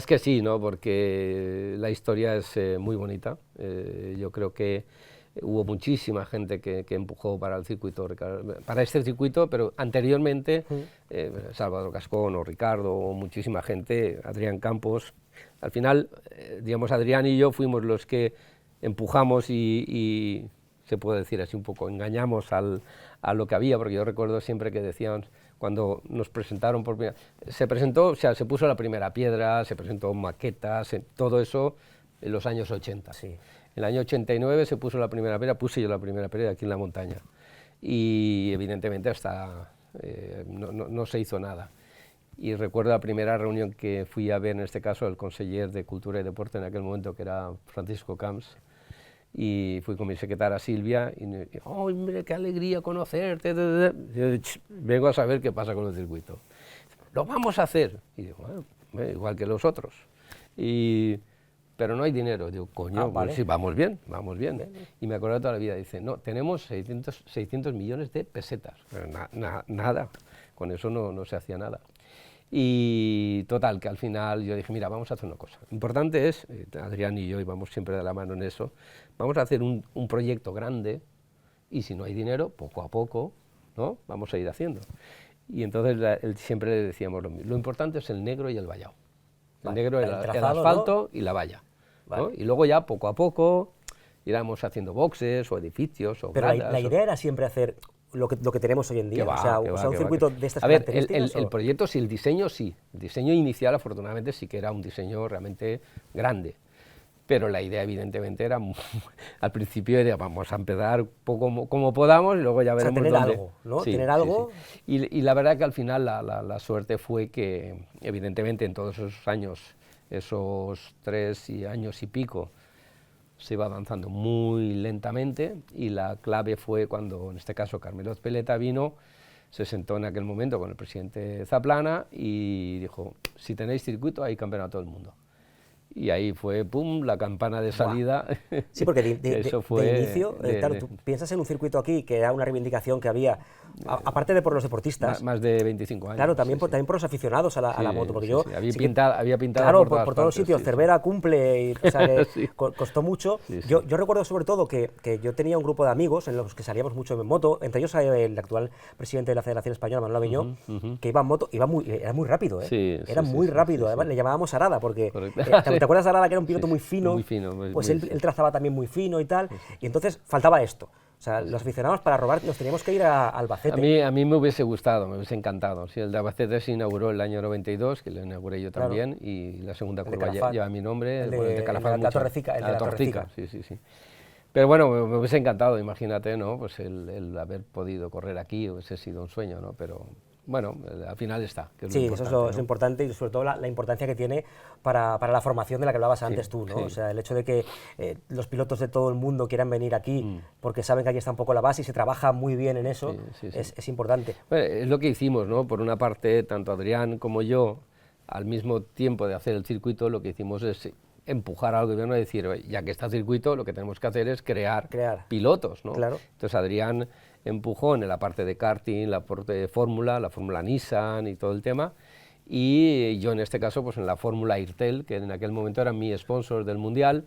B: que sí, ¿no? Porque la historia es muy bonita. Yo creo que hubo muchísima gente que empujó para el circuito, para este circuito, pero anteriormente Salvador Gascón o Ricardo o muchísima gente, Adrián Campos. Al final, digamos, Adrián y yo fuimos los que empujamos y se puede decir así un poco, engañamos a lo que había, porque yo recuerdo siempre que decían, cuando nos presentaron por primera se presentó, o sea, se puso la primera piedra, se presentó maquetas, todo eso en los años 80.
A: Sí.
B: En el año 89 se puso la primera piedra, puse yo la primera piedra aquí en la montaña, y evidentemente hasta no se hizo nada. Y recuerdo la primera reunión que fui a ver, en este caso, el conseller de Cultura y Deporte en aquel momento, que era Francisco Camps, y fui con mi secretaria Silvia, y me dijo, ¡oh, hombre, qué alegría conocerte! Yo, vengo a saber qué pasa con el circuito. ¡Lo vamos a hacer! Y digo, bueno, igual que los otros. Pero no hay dinero. Digo, coño,
A: vale.
B: pues sí, vamos bien, vamos bien. Y me acuerdo toda la vida, dice, no, tenemos 600 millones de pesetas. Pero nada, con eso no se hacía nada. Y total, que al final yo dije, mira, vamos a hacer una cosa. Importante es, Adrián y yo íbamos siempre de la mano en eso, vamos a hacer un proyecto grande y si no hay dinero, poco a poco, ¿no? Vamos a ir haciendo. Y entonces siempre le decíamos lo importante es el negro y el vallado. El
A: Vale,
B: negro,
A: el trazado,
B: asfalto, ¿no? Y la valla. ¿No?
A: Vale.
B: Y luego ya, poco a poco, íbamos haciendo boxes o edificios o
A: Pero
B: gradas.
A: la idea era siempre hacer lo que tenemos hoy en día,
B: Que
A: o sea, un circuito de estas características.
B: El proyecto sí, el diseño sí. El diseño inicial, afortunadamente, sí que era un diseño realmente grande. Pero la idea, evidentemente, era, al principio era, vamos a empezar poco como podamos y luego ya veremos
A: tener
B: dónde.
A: algo, ¿no?
B: Sí,
A: Tener algo.
B: sí. Y la verdad que al final la suerte fue que, evidentemente, en todos esos años, esos 3 años y pico, se iba avanzando muy lentamente y la clave fue cuando, en este caso, Carmelo Ezpeleta vino, se sentó en aquel momento con el presidente Zaplana y dijo, si tenéis circuito, hay campeonato del mundo. Y ahí fue, pum, la campana de salida.
A: Sí, porque
B: Eso fue
A: de inicio, claro, tú piensas en un circuito aquí, que era una reivindicación que había, aparte de por los deportistas.
B: Más de 25 años.
A: Claro, también, también por los aficionados a la moto, porque yo...
B: Había
A: sí
B: pintado
A: claro,
B: por
A: todos los sitios, Cervera cumple, y, o sea, que
B: Sí.
A: costó mucho.
B: Sí, sí.
A: Yo recuerdo sobre todo que yo tenía un grupo de amigos en los que salíamos mucho en moto, entre ellos el actual presidente de la Federación Española, Manuel Aviñó, que iba en moto, era muy rápido, ¿eh?
B: Sí,
A: Era muy rápido,
B: sí,
A: además le llamábamos Arada, porque
B: Correcto.
A: ¿te acuerdas de Arada, que era un piloto muy fino?
B: Muy fino.
A: Pues él trazaba también muy fino y tal, y entonces faltaba esto. O sea, los aficionados para robar nos teníamos que ir a Albacete.
B: A mí me hubiese gustado, me hubiese encantado. Sí, el de Albacete se inauguró el año 92, que lo inauguré yo también, y la segunda curva lleva mi nombre,
A: el de,
B: el de Calafat.
A: la Torrecica, el de la Torrecica.
B: Sí. Pero bueno, me hubiese encantado, imagínate, ¿no? Pues el haber podido correr aquí hubiese sido un sueño, ¿no? Pero bueno, al final está. Que es
A: Sí,
B: lo
A: eso
B: importante,
A: es
B: ¿no?
A: importante y sobre todo la importancia que tiene para la formación de la que hablabas antes tú, ¿no?
B: Sí.
A: O sea, el hecho de que los pilotos de todo el mundo quieran venir aquí porque saben que aquí está un poco la base y se trabaja muy bien en eso,
B: Sí.
A: es importante.
B: Bueno, es lo que hicimos, ¿no? Por una parte, tanto Adrián como yo, al mismo tiempo de hacer el circuito, lo que hicimos es empujar al gobierno a decir, ya que está el circuito, lo que tenemos que hacer es crear pilotos, ¿no?
A: Claro.
B: Entonces Adrián empujó en la parte de karting, la parte de fórmula, la fórmula Nissan y todo el tema, y yo en este caso pues en la fórmula Airtel, que en aquel momento era mi sponsor del Mundial.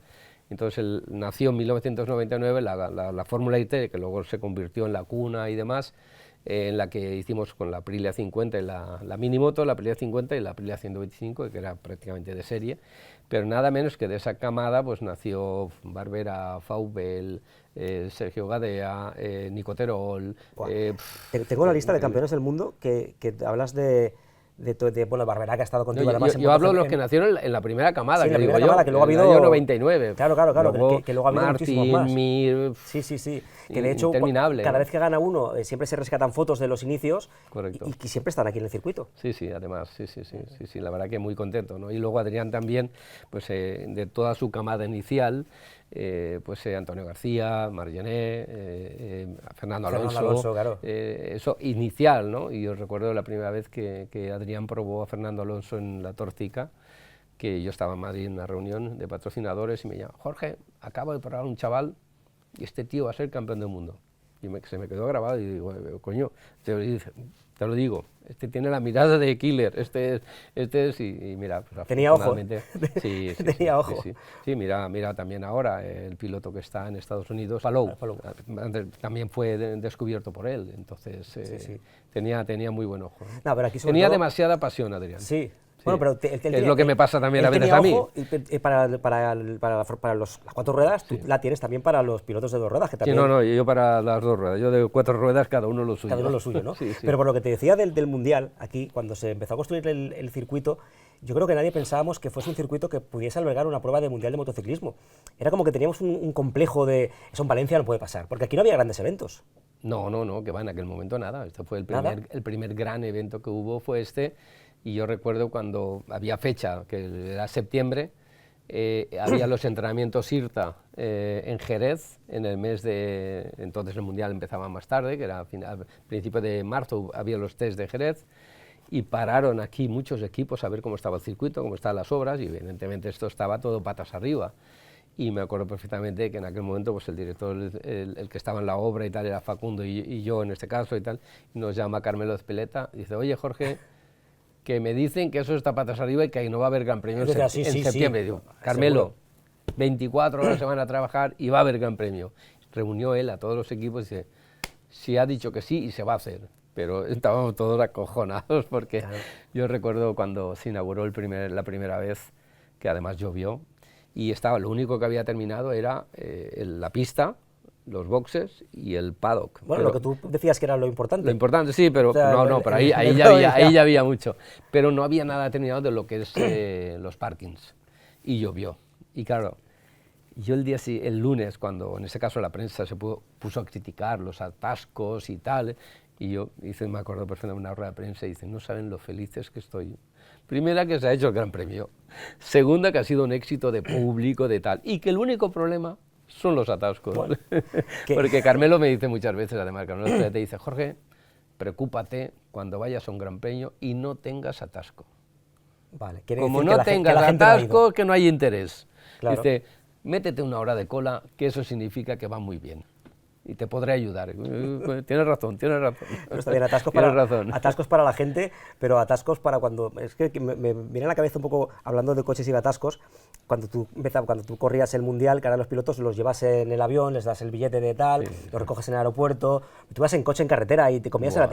B: Entonces nació en 1999 la fórmula Airtel, que luego se convirtió en la cuna y demás, en la que hicimos con la Aprilia 50 y la Minimoto, la Aprilia 50 y la Aprilia 125, que era prácticamente de serie, pero nada menos que de esa camada pues nació Barbera, Faubel, Sergio Gadea, Nicoterol.
A: Tengo una lista de campeones del mundo que hablas bueno, Barbera, que ha estado contigo además.
B: Yo hablo de los que nacieron en la primera camada,
A: sí,
B: que
A: la
B: digo
A: primera camada,
B: yo,
A: que luego ha habido...
B: el año 99.
A: Claro,
B: luego,
A: que luego ha habido
B: Martin,
A: muchísimos más.
B: Mir...
A: Sí, que de hecho,
B: interminable,
A: cada vez que gana uno, siempre se rescatan fotos de los inicios.
B: Correcto.
A: Y que siempre están aquí en el circuito.
B: Sí, además, sí, la verdad que muy contento, ¿no? Y luego Adrián también, pues de toda su camada inicial, pues Antonio García, Margené, Fernando Alonso,
A: claro.
B: Eso inicial, ¿no? Y yo recuerdo la primera vez que Adrián probó a Fernando Alonso en la Torcica, que yo estaba en Madrid en una reunión de patrocinadores y me llama, Jorge, acabo de probar un chaval y este tío va a ser campeón del mundo. Y se me quedó grabado y digo, coño, te lo digo, este tiene la mirada de killer, este es y mira, pues,
A: tenía ojo.
B: Sí,
A: tenía ojo.
B: Sí, mira también ahora el piloto que está en Estados Unidos, Palou. También fue descubierto por él, entonces tenía muy buen ojo.
A: No, pero aquí
B: tenía demasiada pasión, Adrián.
A: Sí. Bueno, pero
B: es lo que me pasa también a veces a mí.
A: Para las 4 ruedas, tú la tienes también para los pilotos de 2 ruedas. Que también...
B: Sí, no, yo para las 2 ruedas, yo de 4 ruedas, cada uno lo suyo.
A: Cada uno lo suyo, ¿no?
B: Sí.
A: Pero por lo que te decía del Mundial, aquí, cuando se empezó a construir el circuito, yo creo que nadie pensábamos que fuese un circuito que pudiese albergar una prueba de Mundial de motociclismo. Era como que teníamos un complejo de, eso en Valencia no puede pasar, porque aquí no había grandes eventos.
B: No, que va, en aquel momento nada. Este fue el primer gran evento que hubo, fue este. Y yo recuerdo cuando había fecha, que era septiembre, había los entrenamientos IRTA en Jerez, en el mes de... Entonces el Mundial empezaba más tarde, que era al principio de marzo, había los test de Jerez, y pararon aquí muchos equipos a ver cómo estaba el circuito, cómo estaban las obras, y evidentemente esto estaba todo patas arriba. Y me acuerdo perfectamente que en aquel momento pues el director, el que estaba en la obra y tal, era Facundo y yo en este caso y tal, y nos llama Carmelo Ezpeleta y dice, oye Jorge, que me dicen que eso está patas arriba y que ahí no va a haber Gran Premio en septiembre. Digo, Carmelo, 24 horas se van a trabajar y va a haber Gran Premio. Reunió él a todos los equipos y dice, sí ha dicho que sí y se va a hacer. Pero estábamos todos acojonados porque yo recuerdo cuando se inauguró la primera vez, que además llovió, y lo único que había terminado era la pista, los boxes y el paddock.
A: Bueno, lo que tú decías que era lo importante.
B: Lo importante, sí, pero pero ahí ya había mucho. Pero no había nada terminado de lo que es los parkings. Y llovió. Y claro, yo el lunes, cuando en ese caso la prensa se puso a criticar los atascos y tal, y yo me acuerdo perfectamente de una rueda de prensa y dice, no saben lo felices que estoy. Primera, que se ha hecho el Gran Premio. Segunda, que ha sido un éxito de público, de tal. Y que el único problema son los atascos. Bueno, porque Carmelo me dice muchas veces, además, Carmelo te dice, Jorge, preocúpate cuando vayas a un Gran Premio y no tengas atasco.
A: Vale,
B: como no tengas atasco, que no hay interés.
A: Claro.
B: Dice, métete 1 hora de cola, que eso significa que va muy bien. Y te podré ayudar. Tienes razón.
A: Pero está bien, atascos para la gente, pero atascos para cuando... Es que me viene a la cabeza un poco, hablando de coches y de atascos, cuando tú corrías el Mundial, que ahora los pilotos los llevas en el avión, les das el billete de tal, los recoges en el aeropuerto, tú vas en coche en carretera y te comías, el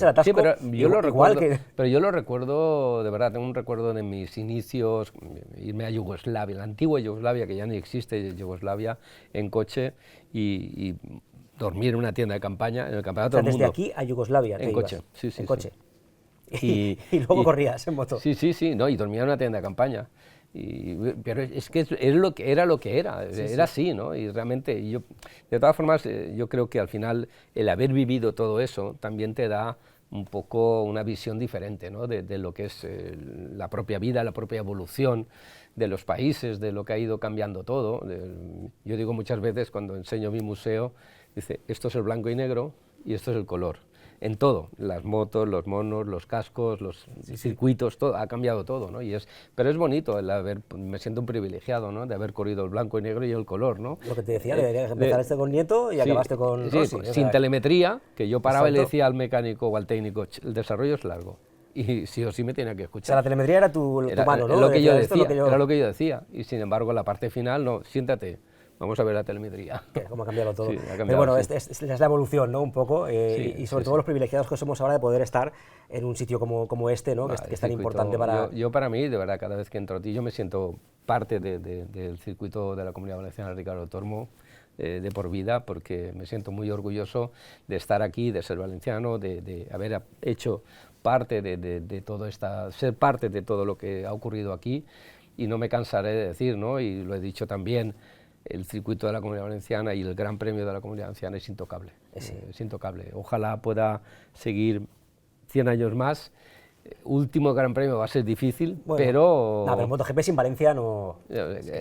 A: atasco.
B: Sí, pero yo lo recuerdo, de verdad, tengo un recuerdo de mis inicios, irme a Yugoslavia, la antigua Yugoslavia, que ya ni existe Yugoslavia, en coche y dormir en una tienda de campaña, en el campeonato del mundo.
A: Desde aquí a Yugoslavia.
B: En coche,
A: ibas, en coche. Y luego corrías en moto.
B: Sí, no, y dormía en una tienda de campaña. Pero es que era lo que era, era así, ¿no? Y realmente, de todas formas, yo creo que al final el haber vivido todo eso también te da un poco una visión diferente, ¿no? de lo que es la propia vida, la propia evolución de los países, de lo que ha ido cambiando todo. Yo digo muchas veces cuando enseño mi museo, dice, esto es el blanco y negro y esto es el color. En todo, las motos, los monos, los cascos, los circuitos, todo, ha cambiado todo, ¿no? Pero es bonito me siento un privilegiado, ¿no? De haber corrido el blanco y negro y el color, ¿no?
A: Lo que te decía, empezaste con Nieto y acabaste con Rossi.
B: Sin telemetría, que yo paraba y le decía al mecánico o al técnico, el desarrollo es largo. Y sí o sí me tenía que escuchar.
A: O sea, la telemetría era tu mano, ¿no?
B: Era lo que yo decía, y sin embargo la parte final, no, siéntate, vamos a ver la telemetría.
A: Cómo ha cambiado todo.
B: Sí, ha cambiado,
A: pero bueno,
B: sí.
A: es la evolución, ¿no? Un poco, y sobre
B: sí,
A: todo
B: sí.
A: los privilegiados que somos ahora de poder estar en un sitio como este, ¿no? Que es tan
B: circuito,
A: importante para...
B: Yo para mí, de verdad, cada vez que entro aquí, yo me siento parte del circuito de la Comunidad Valenciana Ricardo Tormo, de por vida, porque me siento muy orgulloso de estar aquí, de ser valenciano, de haber hecho parte de todo ser parte de todo lo que ha ocurrido aquí, y no me cansaré de decir, ¿no? Y lo he dicho también, el circuito de la Comunidad Valenciana y el Gran Premio de la Comunidad Valenciana es intocable, es intocable. Ojalá pueda seguir 100 años más. Último Gran Premio va a ser difícil,
A: Bueno,
B: pero...
A: No, pero MotoGP sin Valencia no...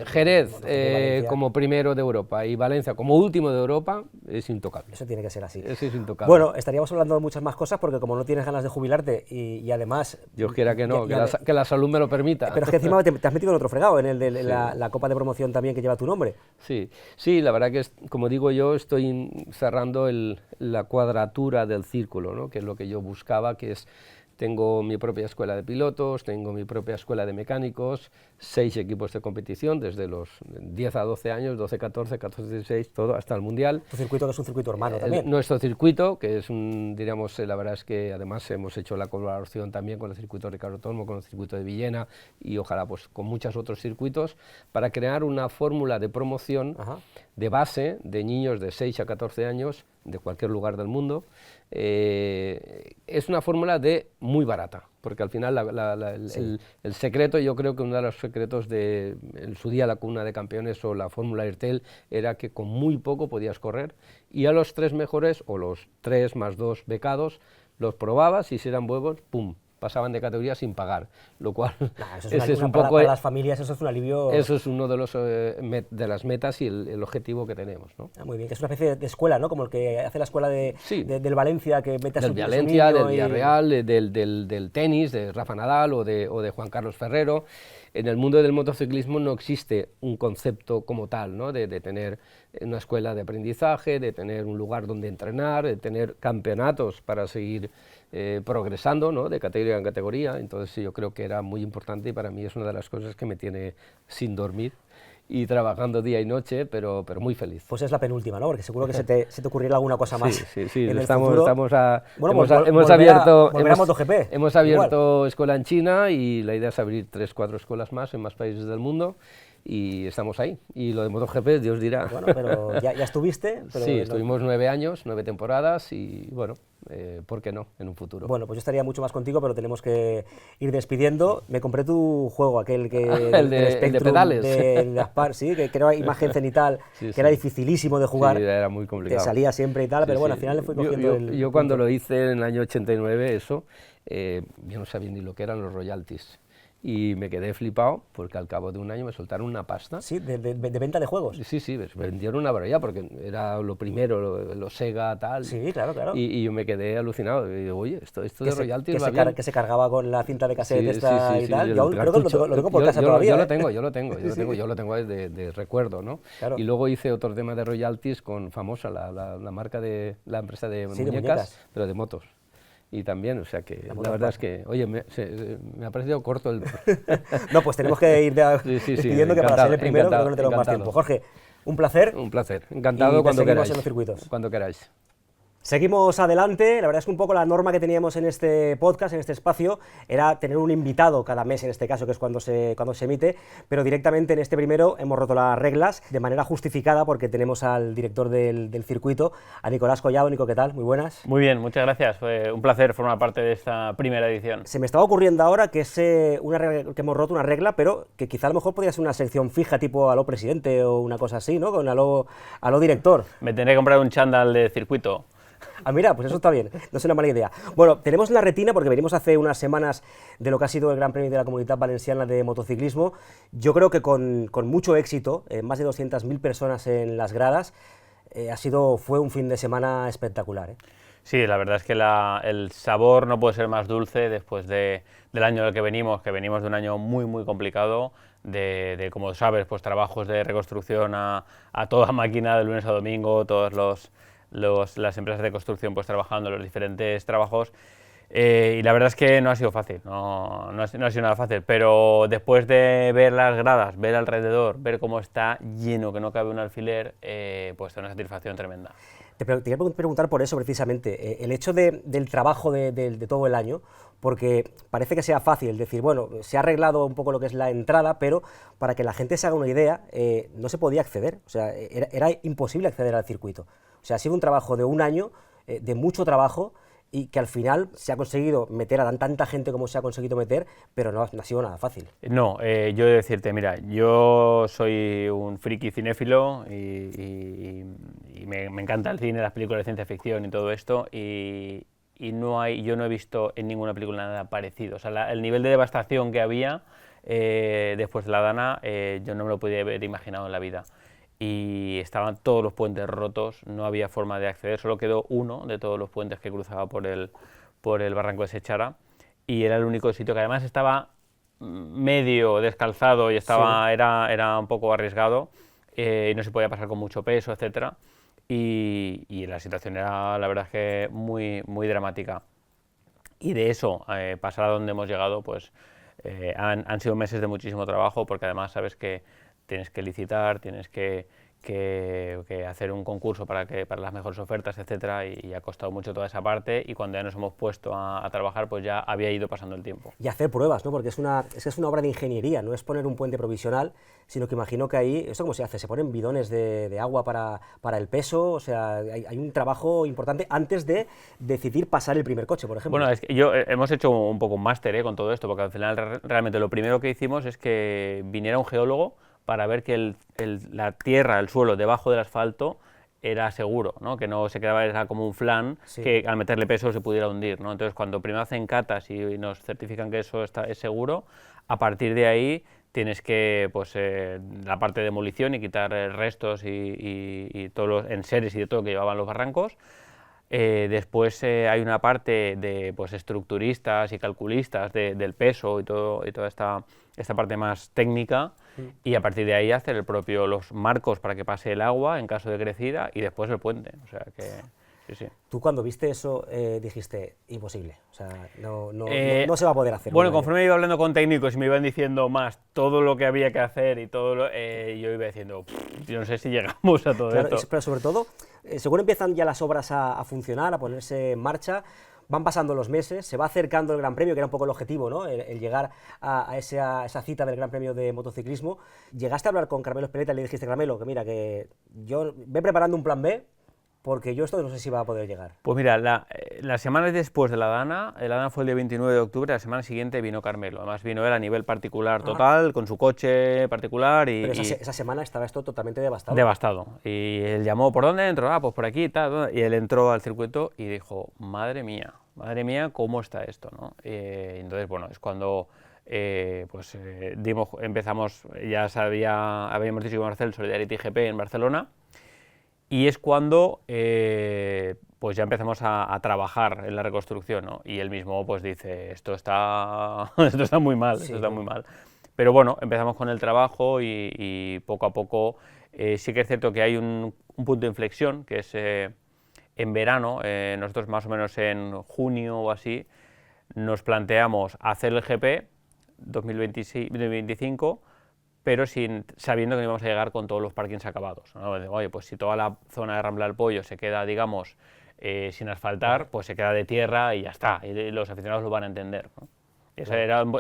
B: Jerez
A: Valencia.
B: como primero de Europa y Valencia como último de Europa es intocable.
A: Eso tiene que ser así.
B: Eso es intocable.
A: Bueno, estaríamos hablando de muchas más cosas porque como no tienes ganas de jubilarte y además...
B: Dios quiera que no, que la salud me lo permita.
A: Pero es que encima te has metido en otro fregado, en el de la Copa de Promoción también que lleva tu nombre.
B: Sí, la verdad que, como digo yo, estoy cerrando la cuadratura del círculo, ¿no? Que es lo que yo buscaba, que es... Tengo mi propia escuela de pilotos, tengo mi propia escuela de mecánicos, 6 equipos de competición, desde los 10 a 12 años, 12, 14, 14, 16, todo, hasta el Mundial.
A: Tu circuito que es un circuito hermano también.
B: Nuestro circuito, que es diríamos, la verdad es que además hemos hecho la colaboración también con el circuito Ricardo Tormo, con el circuito de Villena y ojalá pues con muchos otros circuitos, para crear una fórmula de promoción de base de niños de 6 a 14 años de cualquier lugar del mundo. Es una fórmula muy barata, porque al final el secreto, yo creo que uno de los secretos en su día la Cuna de Campeones o la Fórmula Airtel era que con muy poco podías correr y a los 3 mejores o los 3 más 2 becados los probabas y si eran buenos, ¡pum!, pasaban de categoría sin pagar, lo cual
A: es un poco para las familias, eso es un alivio.
B: Eso es uno de las metas y el objetivo que tenemos, ¿no?
A: Muy bien, que es una especie de escuela, ¿no? Como el que hace la escuela del Valencia, que mete a su
B: Del Valencia,
A: niño
B: del Villarreal, del tenis, de Rafa Nadal o de Juan Carlos Ferrero. En el mundo del motociclismo no existe un concepto como tal, ¿no? de tener una escuela de aprendizaje, de tener un lugar donde entrenar, de tener campeonatos para seguir progresando, ¿no? De categoría en categoría. Entonces yo creo que era muy importante y para mí es una de las cosas que me tiene sin dormir y trabajando día y noche, pero muy feliz.
A: Pues es la penúltima, ¿no? Porque seguro que se te ocurrirá alguna cosa más.
B: Sí,
A: en
B: hemos abierto escuela en China y la idea es abrir 3 o 4 escuelas más en más países del mundo y estamos ahí. Y lo de MotoGP, Dios dirá.
A: Bueno, pero ya estuviste. Pero
B: sí, estuvimos 9 años, 9 temporadas y bueno, ¿por qué no? En un futuro.
A: Bueno, pues yo estaría mucho más contigo, pero tenemos que ir despidiendo. Me compré tu juego, aquel que...
B: el de pedales.
A: De Gaspar, sí, que era imagen cenital, que era dificilísimo de jugar.
B: Sí, era muy complicado.
A: Que salía siempre y tal, pero bueno, al final le fui cogiendo
B: yo cuando lo hice en el año 89, yo no sabía ni lo que eran los royalties. Y me quedé flipado porque al cabo de un año me soltaron una pasta.
A: Sí, de venta de juegos.
B: Sí, vendieron una barbaridad porque era lo primero, los Sega, tal.
A: Sí, claro.
B: Y yo me quedé alucinado. Y digo, oye, esto de royalties va bien.
A: Que se cargaba con la cinta de cassette y tal.
B: Yo
A: creo que lo tengo por casa todavía.
B: Yo lo tengo de recuerdo, ¿no?
A: Claro.
B: Y luego hice otro tema de royalties con Famosa, la marca la empresa de muñecas, pero de motos. Y también, o sea que la verdad es que, oye, me ha parecido corto el...
A: No, pues tenemos que ir despidiendo, que para ser el primero creo que no tenemos más tiempo. Jorge, un placer.
B: Un placer, encantado cuando queráis.
A: En los circuitos.
B: Cuando queráis.
A: Seguimos adelante. La verdad es que un poco la norma que teníamos en este podcast, en este espacio, era tener un invitado cada mes, en este caso, que es cuando se emite, pero directamente en este primero hemos roto las reglas de manera justificada porque tenemos al director del circuito, a Nicolás Collado. Nico, ¿qué tal? Muy buenas.
C: Muy bien, muchas gracias. Fue un placer formar parte de esta primera edición.
A: Se me estaba ocurriendo ahora que es una regla, que hemos roto una regla, pero que quizá a lo mejor podría ser una sección fija, tipo a lo presidente o una cosa así, ¿no? Con a lo director.
C: Me tendré que comprar un chándal de circuito.
A: Ah, mira, pues eso está bien, no es una mala idea. Bueno, tenemos la retina porque venimos hace unas semanas de lo que ha sido el Gran Premio de la Comunitat Valenciana de motociclismo. Yo creo que con mucho éxito, más de 200.000 personas en las gradas, fue un fin de semana espectacular, ¿eh?
C: Sí, la verdad es que el sabor no puede ser más dulce después del año del que venimos de un año muy complicado, de como sabes, pues trabajos de reconstrucción a toda máquina de lunes a domingo, todas las empresas de construcción pues trabajando los diferentes trabajos, Y la verdad es que no ha sido fácil, no ha sido nada fácil, pero después de ver las gradas, ver alrededor, ver cómo está lleno, que no cabe un alfiler, pues es una satisfacción tremenda.
A: Te quería preguntar por eso precisamente, el hecho del trabajo de todo el año, porque parece que sea fácil decir, bueno, se ha arreglado un poco lo que es la entrada, pero para que la gente se haga una idea, no se podía acceder, o sea, era imposible acceder al circuito. O sea, ha sido un trabajo de un año, de mucho trabajo, y que al final se ha conseguido meter a tanta gente como se ha conseguido meter, pero no ha sido nada fácil.
C: No, yo he de decirte, mira, yo soy un friki cinéfilo y me encanta el cine, las películas de ciencia ficción y todo esto, y yo no he visto en ninguna película nada parecido. O sea, el nivel de devastación que había después de la Dana, yo no me lo podía haber imaginado en la vida. Y estaban todos los puentes rotos, no había forma de acceder, solo quedó uno de todos los puentes que cruzaba por el barranco de Sechara, y era el único sitio que además estaba medio descalzado y estaba, sí, era un poco arriesgado, y no se podía pasar con mucho peso, etcétera, y la situación era, la verdad, es que muy dramática. Y de eso, pasar a donde hemos llegado, pues han sido meses de muchísimo trabajo, porque además sabes que tienes que licitar, tienes que hacer un concurso para las mejores ofertas, etcétera, y ha costado mucho toda esa parte, y cuando ya nos hemos puesto a trabajar, pues ya había ido pasando el tiempo.
A: Y hacer pruebas, ¿no? Porque es una obra de ingeniería, no es poner un puente provisional, sino que imagino que ahí, ¿esto cómo se hace? ¿Se ponen bidones de agua para el peso? O sea, hay un trabajo importante antes de decidir pasar el primer coche, por ejemplo.
C: Bueno, es que hemos hecho un poco un máster con todo esto, porque al final realmente lo primero que hicimos es que viniera un geólogo para ver que la tierra, el suelo debajo del asfalto era seguro, ¿no? Que no se quedaba, era como un flan, sí, que al meterle peso se pudiera hundir, ¿no? Entonces, cuando primero hacen catas y nos certifican que eso es seguro, a partir de ahí tienes que, pues, la parte de demolición y quitar restos y todos los enseres y de todo que llevaban los barrancos. Después hay una parte de, pues, estructuristas y calculistas del peso y toda esta parte más técnica, y a partir de ahí hacer los marcos para que pase el agua en caso de crecida, y después el puente. O sea que sí.
A: Tú cuando viste eso dijiste, imposible, o sea, no se va a poder hacer.
C: Bueno, conforme iba hablando con técnicos y me iban diciendo más todo lo que había que hacer y yo iba diciendo, yo no sé si llegamos a todo esto.
A: Pero sobre todo, según empiezan ya las obras a funcionar, a ponerse en marcha, van pasando los meses, se va acercando el Gran Premio, que era un poco el objetivo, ¿no? El llegar a esa cita del Gran Premio de motociclismo. Llegaste a hablar con Carmelo Espeleta y le dijiste, Carmelo, que mira, que yo ve preparando un plan B, porque yo esto no sé si va a poder llegar.
C: Pues mira, las semanas después de la Dana fue el día 29 de octubre, la semana siguiente vino Carmelo. Además vino él a nivel particular total, con su coche particular.
A: Pero esa semana estaba esto totalmente devastado.
C: Devastado. Y él llamó, ¿por dónde entro? Pues por aquí, tal. Y él entró al circuito y dijo, madre mía, ¿cómo está esto, ¿no? Entonces, bueno, es cuando empezamos, ya habíamos dicho que íbamos a hacer el Solidarity GP en Barcelona, y es cuando pues ya empezamos a trabajar en la reconstrucción, ¿no? Y él mismo pues dice, esto está muy mal, sí, esto está muy mal. Pero bueno, empezamos con el trabajo y poco a poco sí que es cierto que hay un punto de inflexión, que es en verano, nosotros más o menos en junio o así, nos planteamos hacer el GP 2025, pero sabiendo que no íbamos a llegar con todos los parkings acabados, ¿no? Oye, pues si toda la zona de Rambla del Pollo se queda, digamos, sin asfaltar, pues se queda de tierra y ya está, y los aficionados lo van a entender, ¿no?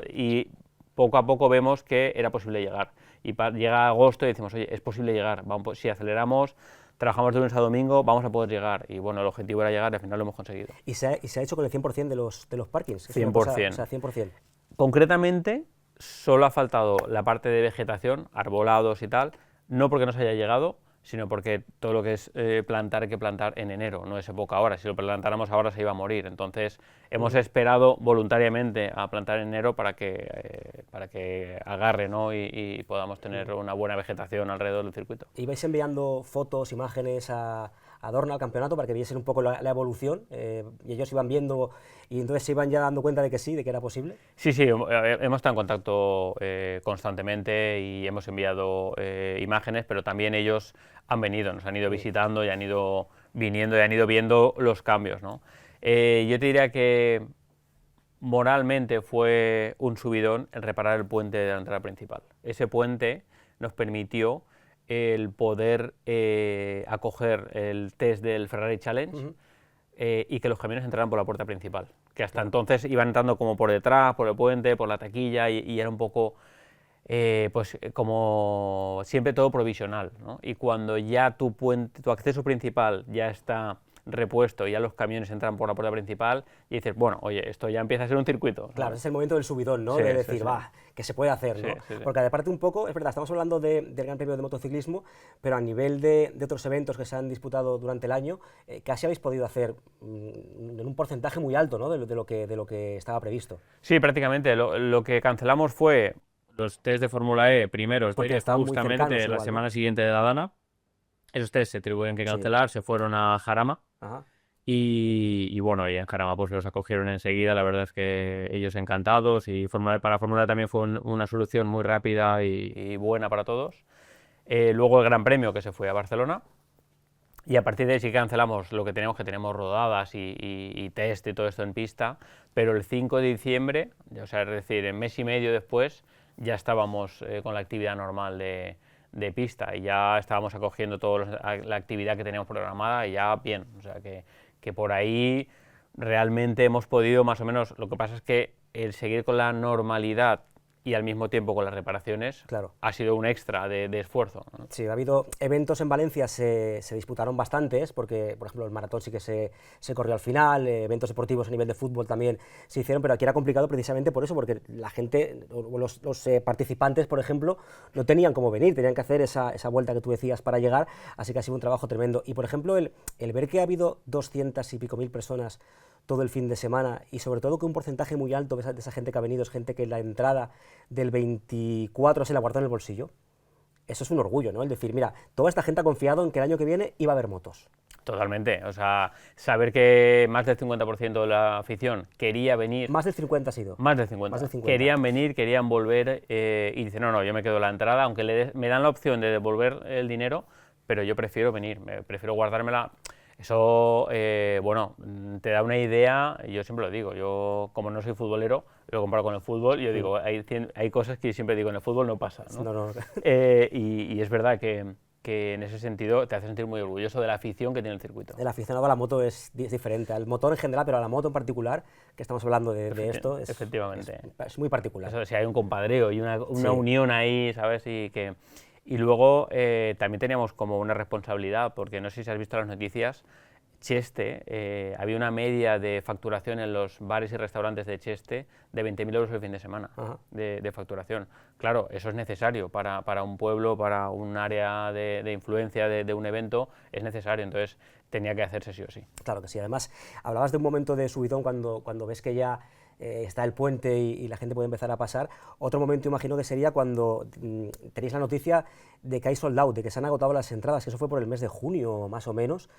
C: Y poco a poco vemos que era posible llegar, y llega agosto y decimos, oye, es posible llegar, vamos, si aceleramos, trabajamos de lunes a domingo, vamos a poder llegar, y bueno, el objetivo era llegar y al final lo hemos conseguido.
A: ¿Y se ha hecho con el 100% de los parkings?
C: 100%.
A: O sea, 100%.
C: Concretamente, solo ha faltado la parte de vegetación, arbolados y tal, no porque no se haya llegado, sino porque todo lo que es plantar hay que plantar en enero, no es época ahora. Si lo plantáramos ahora se iba a morir. Entonces hemos esperado voluntariamente a plantar en enero para que agarre, ¿no? y podamos tener una buena vegetación alrededor del circuito.
A: ¿Y vais enviando fotos, imágenes a Dorna al campeonato para que viesen un poco la evolución? Y ellos iban viendo y entonces se iban ya dando cuenta de que sí, de que era posible.
C: Sí, hemos estado en contacto constantemente y hemos enviado imágenes, pero también ellos han venido, nos han ido visitando y han ido viniendo y han ido viendo los cambios, ¿no? Yo te diría que moralmente fue un subidón el reparar el puente de la entrada principal. Ese puente nos permitió el poder acoger el test del Ferrari Challenge y que los camiones entraran por la puerta principal, que hasta entonces iban entrando como por detrás, por el puente, por la taquilla, y era un poco, pues como siempre todo provisional, ¿no? Y cuando ya tu acceso principal ya está repuesto, ya los camiones entran por la puerta principal y dices, bueno, oye, esto ya empieza a ser un circuito, ¿no?
A: Claro, es el momento del subidón, ¿no?
C: Sí,
A: De decir,
C: sí.
A: va, que se puede hacer, ¿no?
C: Sí.
A: Porque aparte un poco, es verdad, estamos hablando del Gran Premio de Motociclismo, pero a nivel de otros eventos que se han disputado durante el año, casi habéis podido hacer en un porcentaje muy alto, ¿no? De lo que estaba previsto.
C: Sí, prácticamente. Lo que cancelamos fue los test de Fórmula E primeros,
A: Porque estaban muy
C: justamente
A: cercanos
C: la
A: igual, ¿no?
C: semana siguiente de la Dana. Esos test se tuvieron que cancelar, se fueron a Jarama.
A: Ajá.
C: Y bueno, y en Jarama pues los acogieron enseguida, la verdad es que ellos encantados, y para Fórmula también fue una solución muy rápida y buena para todos. Luego el Gran Premio, que se fue a Barcelona, y a partir de ahí sí que cancelamos lo que tenemos rodadas y test y todo esto en pista, pero el 5 de diciembre, o sea, es decir, en mes y medio después, ya estábamos con la actividad normal de pista, y ya estábamos acogiendo toda la actividad que teníamos programada, y ya bien, o sea que por ahí realmente hemos podido más o menos. Lo que pasa es que el seguir con la normalidad y al mismo tiempo con las reparaciones,
A: Claro.
C: ha sido un extra de esfuerzo, ¿no?
A: Sí, ha habido eventos en Valencia, se disputaron bastantes, porque, por ejemplo, el maratón sí que se corrió al final, eventos deportivos a nivel de fútbol también se hicieron, pero aquí era complicado precisamente por eso, porque la gente, o los participantes, por ejemplo, no tenían cómo venir, tenían que hacer esa vuelta que tú decías para llegar, así que ha sido un trabajo tremendo. Y, por ejemplo, el ver que ha habido 200 y pico mil personas todo el fin de semana, y sobre todo que un porcentaje muy alto de esa gente que ha venido es gente que la entrada del 24 se la guardó en el bolsillo. Eso es un orgullo, ¿no? El decir, mira, toda esta gente ha confiado en que el año que viene iba a haber motos.
C: Totalmente, o sea, saber que más del 50% de la afición quería venir.
A: Más del 50 ha sido.
C: Más del 50.
A: Más del 50.
C: Querían venir, querían volver, y dicen, no, yo me quedo la entrada, aunque me dan la opción de devolver el dinero, pero yo prefiero venir, prefiero guardármela. Eso, bueno, te da una idea. Yo siempre lo digo, yo como no soy futbolero, lo comparo con el fútbol, yo digo, hay cosas que siempre digo, en el fútbol no pasa, ¿no?
A: No.
C: Y es verdad que en ese sentido te hace sentir muy orgulloso de la afición que tiene el circuito.
A: El aficionado a la moto es diferente, al motor en general, pero a la moto en particular, que estamos hablando de esto,
C: efectivamente.
A: Es muy particular.
C: Eso, si hay un compadreo y una
A: Sí.
C: unión ahí, ¿sabes? Y luego también teníamos como una responsabilidad, porque no sé si has visto las noticias, Cheste, había una media de facturación en los bares y restaurantes de Cheste de 20.000 euros el fin de semana de facturación. Claro, eso es necesario para un pueblo, para un área de influencia de un evento, es necesario, entonces tenía que hacerse sí o sí.
A: Claro que sí. Además, hablabas de un momento de subidón cuando ves que ya está el puente y la gente puede empezar a pasar. Otro momento, imagino que sería cuando tenéis la noticia de que hay sold out, de que se han agotado las entradas, que eso fue por el mes de junio, más o menos,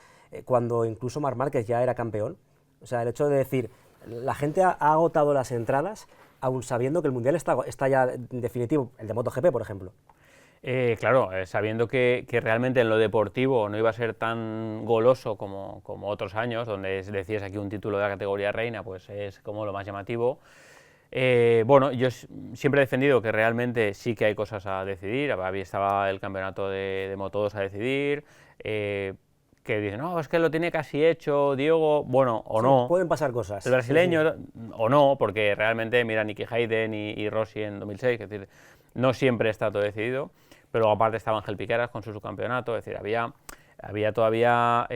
A: cuando incluso Marc Márquez ya era campeón. O sea, el hecho de decir, la gente ha agotado las entradas, aún sabiendo que el Mundial está ya en definitivo, el de MotoGP, por ejemplo.
C: Claro, sabiendo que realmente en lo deportivo no iba a ser tan goloso como otros años, donde decías aquí un título de la categoría reina, pues es como lo más llamativo. Bueno, yo siempre he defendido que realmente sí que hay cosas a decidir. Estaba el campeonato de Moto2 a decidir, que dicen, no, es que lo tiene casi hecho Diego, bueno, o
A: Sí,
C: no.
A: pueden pasar cosas.
C: El brasileño,
A: Sí.
C: o no, porque realmente mira Nicky Hayden y Rossi en 2006, es decir, no siempre está todo decidido, pero aparte estaba Ángel Piqueras con su subcampeonato, es decir, había todavía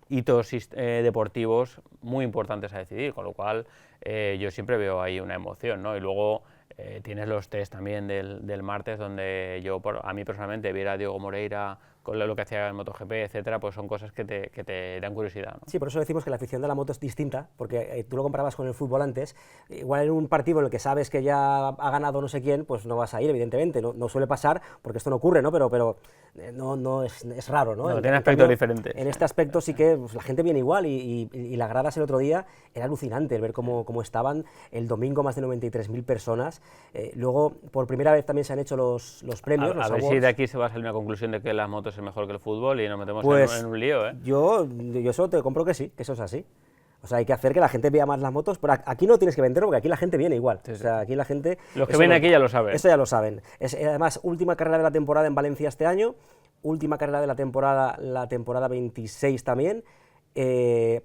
C: hitos deportivos muy importantes a decidir, con lo cual yo siempre veo ahí una emoción, ¿no? Y luego tienes los test también del martes, donde yo, a mí personalmente, viera a Diego Moreira con lo que hacía en MotoGP, etcétera, pues son cosas que te dan curiosidad, ¿no?
A: Sí, por eso decimos que la afición de la moto es distinta, porque tú lo comparabas con el fútbol antes. Igual en un partido en el que sabes que ya ha ganado no sé quién, pues no vas a ir, evidentemente. No suele pasar, porque esto no ocurre, ¿no? Pero no es raro, ¿no?
C: Tiene aspectos diferentes.
A: En este aspecto sí que pues, la gente viene igual, y las gradas el otro día era alucinante el ver cómo estaban. El domingo más de 93.000 personas. Luego, por primera vez también se han hecho los premios.
C: A ver
A: awards.
C: si de aquí se va a salir una conclusión de que las motos es mejor que el fútbol y nos metemos
A: Pues
C: en un lío, ¿eh?
A: yo eso te compro que sí, que eso es así. O sea, hay que hacer que la gente vea más las motos, pero aquí no tienes que venderlo porque aquí la gente viene igual.
C: Sí,
A: o sea, aquí la gente...
C: Los que vienen aquí ya lo saben.
A: Eso ya lo saben. Además, última carrera de la temporada en Valencia este año, última carrera de la temporada 26 también.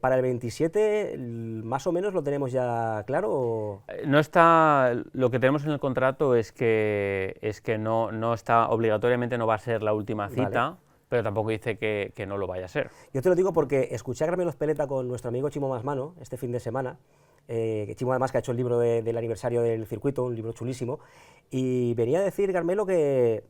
A: Para el 27, más o menos lo tenemos ya claro. ¿O?
C: No está, lo que tenemos en el contrato es que no está, obligatoriamente no va a ser la última cita, vale, pero tampoco dice que no lo vaya a ser.
A: Yo te lo digo porque escuché a Carmelo Espeleta con nuestro amigo Chimo Masmano este fin de semana. Chimo además que ha hecho el libro del aniversario del circuito, un libro chulísimo, y venía a decir Carmelo que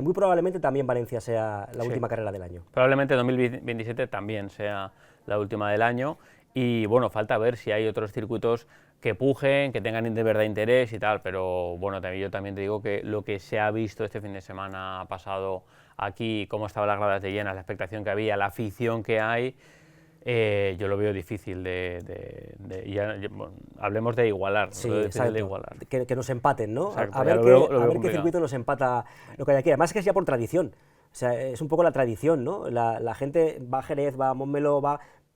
A: muy probablemente también Valencia sea la última carrera del año.
C: Probablemente 2027 también sea la última del año y bueno, falta ver si hay otros circuitos que pujen, que tengan de verdad interés y tal, pero bueno, yo también te digo que lo que se ha visto este fin de semana pasado aquí, cómo estaban las gradas de llenas, la expectación que había, la afición que hay, yo lo veo difícil bueno, hablemos de igualar,
A: sí,
C: de igualar.
A: Que nos empaten, ¿no?
C: Exacto,
A: a ver qué circuito nos empata lo que hay aquí. Además que es ya por tradición, o sea, es un poco la tradición, ¿no? La gente va a Jerez, va a Montmeló,